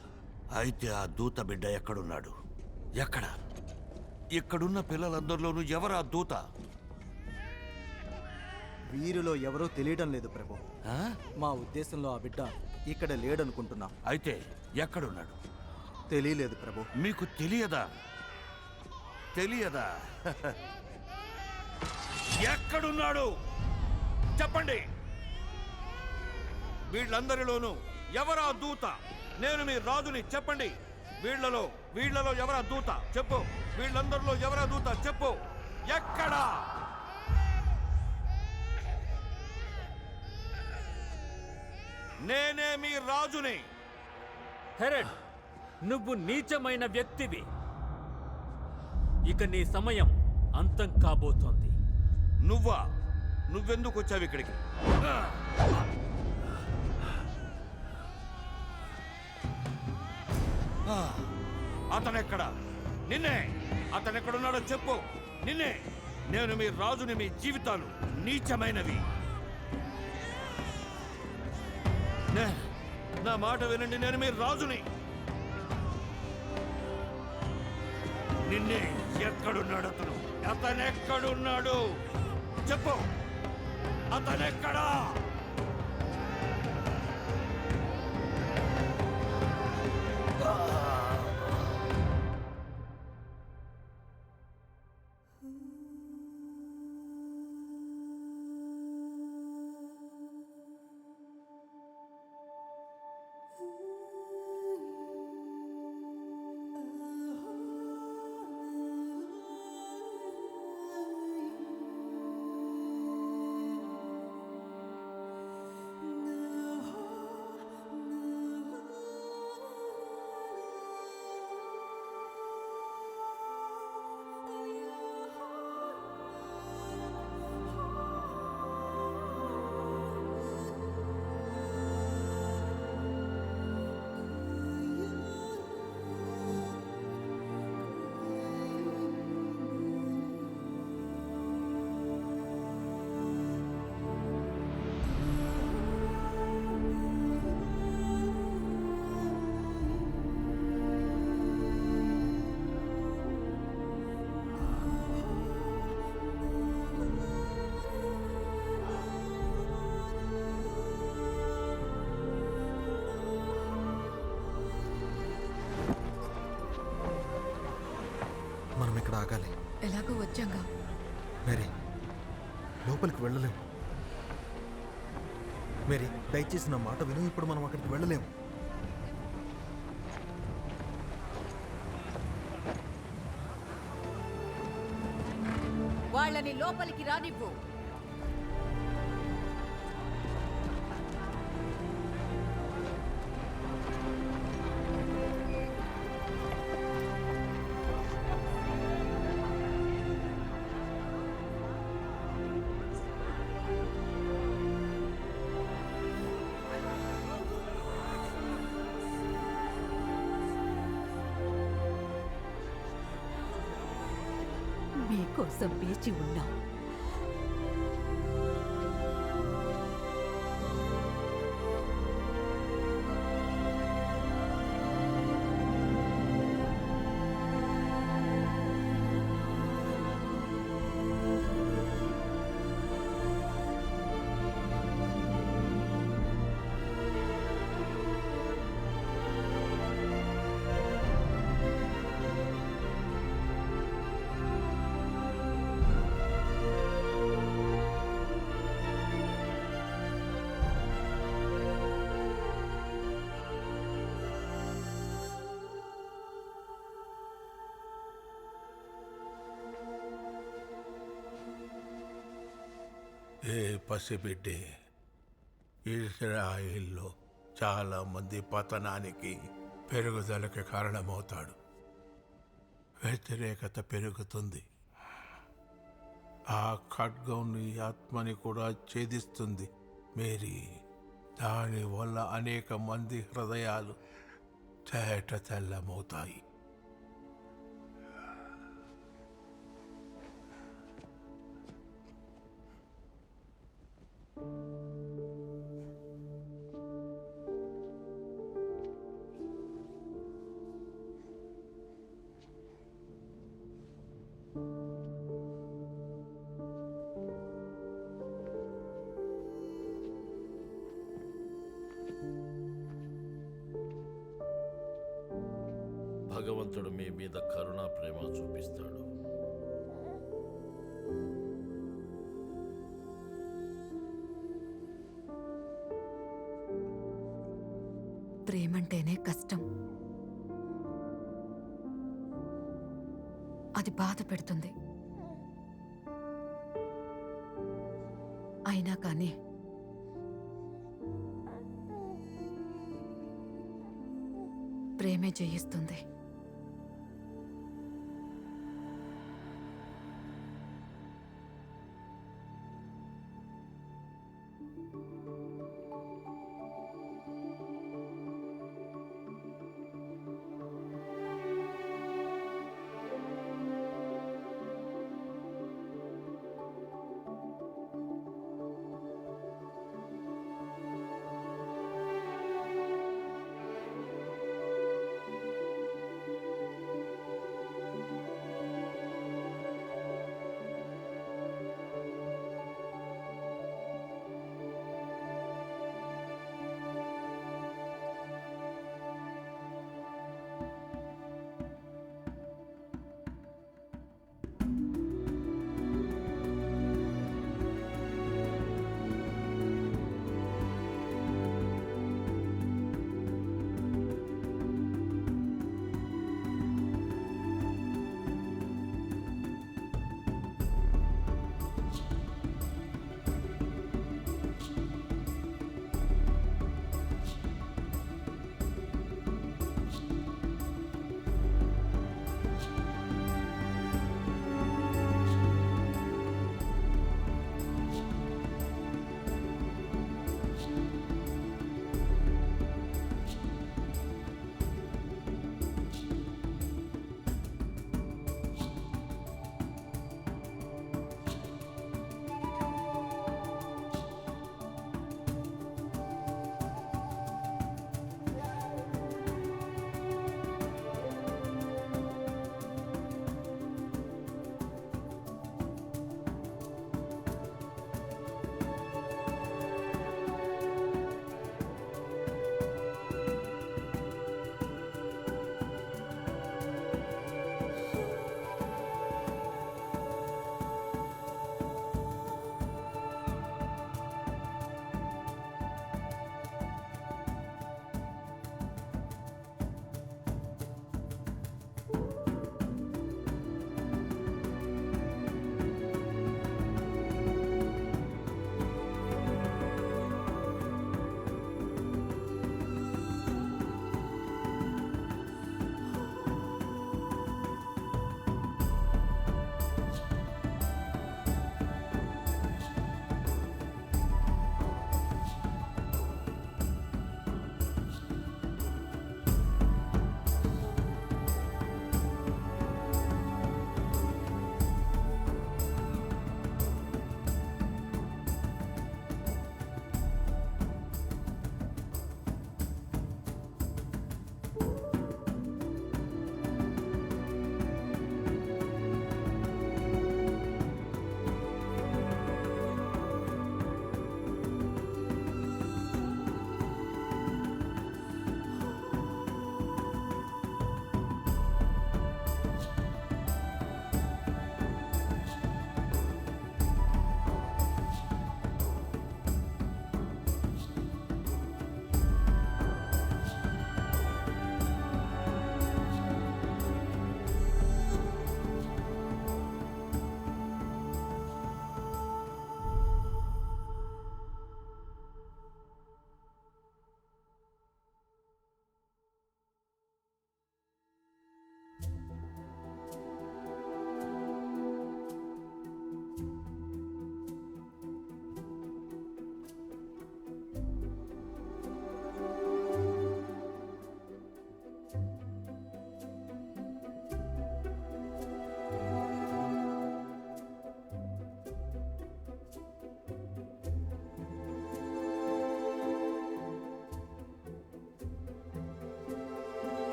D: అయితే ఆ దూత బిడ్డ ఎక్కడున్నాడు? ఎక్కడ? ఇక్కడున్న పిల్లలందరిలోనూ ఎవరా దూత?
E: వీరిలో ఎవరో తెలియడం లేదు ప్రభు. మా ఉద్దేశంలో ఆ బిడ్డ ఇక్కడ లేడనుకుంటున్నాం.
D: అయితే ఎక్కడున్నాడు?
E: తెలియలేదు ప్రభు.
D: మీకు తెలియదా? తెలియదా? ఎక్కడున్నాడు చెప్పండి. వీళ్ళందరిలోనూ ఎవరా దూత? నేను మీ రాజుని, చెప్పండి. వీళ్ళలో ఎవరా దూత? చెప్పు. వీళ్ళందరిలో ఎవరా దూత? చెప్పు. ఎక్కడా? నేనే మీ రాజుని.
J: హెరెడ్, నువ్వు నీచమైన వ్యక్తివి. ఇక నీ సమయం అంతం కాబోతోంది.
D: నువ్వెందుకు వచ్చావు ఇక్కడికి? అతనెక్కడా? నిన్నే. అతనెక్కడున్నాడో చెప్పు. నిన్నే. నేను మీ రాజుని. మీ జీవితాలు నీచమైనవి. నా మాట వినండి. నేను మీ రాజుని. నిన్నే. ఎక్కడున్నాడు అతను? అతనెక్కడున్నాడు? చెప్పు. అతనెక్కడా?
P: మనం ఇక్కడ ఆగాలి.
A: ఎలాగో వచ్చాంగా.
P: మేరీ, లోపలికి వెళ్ళలేము. మేరీ, దయచేసి నా మాట విను. ఇప్పుడు మనం అక్కడికి వెళ్ళలేము.
L: వాళ్ళని లోపలికి రానివ్వు. మీకోసం వేచి ఉన్నాం.
F: ఏ పసిబిడ్డే, ఇజ్రాయిల్లో చాలా మంది పతనానికి పెరుగుదలకి కారణమవుతాడు. వ్యతిరేకత పెరుగుతుంది. ఆ ఖడ్గం నీ ఆత్మని కూడా ఛేదిస్తుంది మేరీ. దానివల్ల అనేక మంది హృదయాలు తేట తెల్లమవుతాయి.
O: భగవంతుడు మీ మీద కరుణా ప్రేమ చూపిస్తాడు.
A: ప్రేమంటేనే కష్టం. అది బాధ పెడుతుంది. అయినా కానీ ప్రేమే జయిస్తుంది.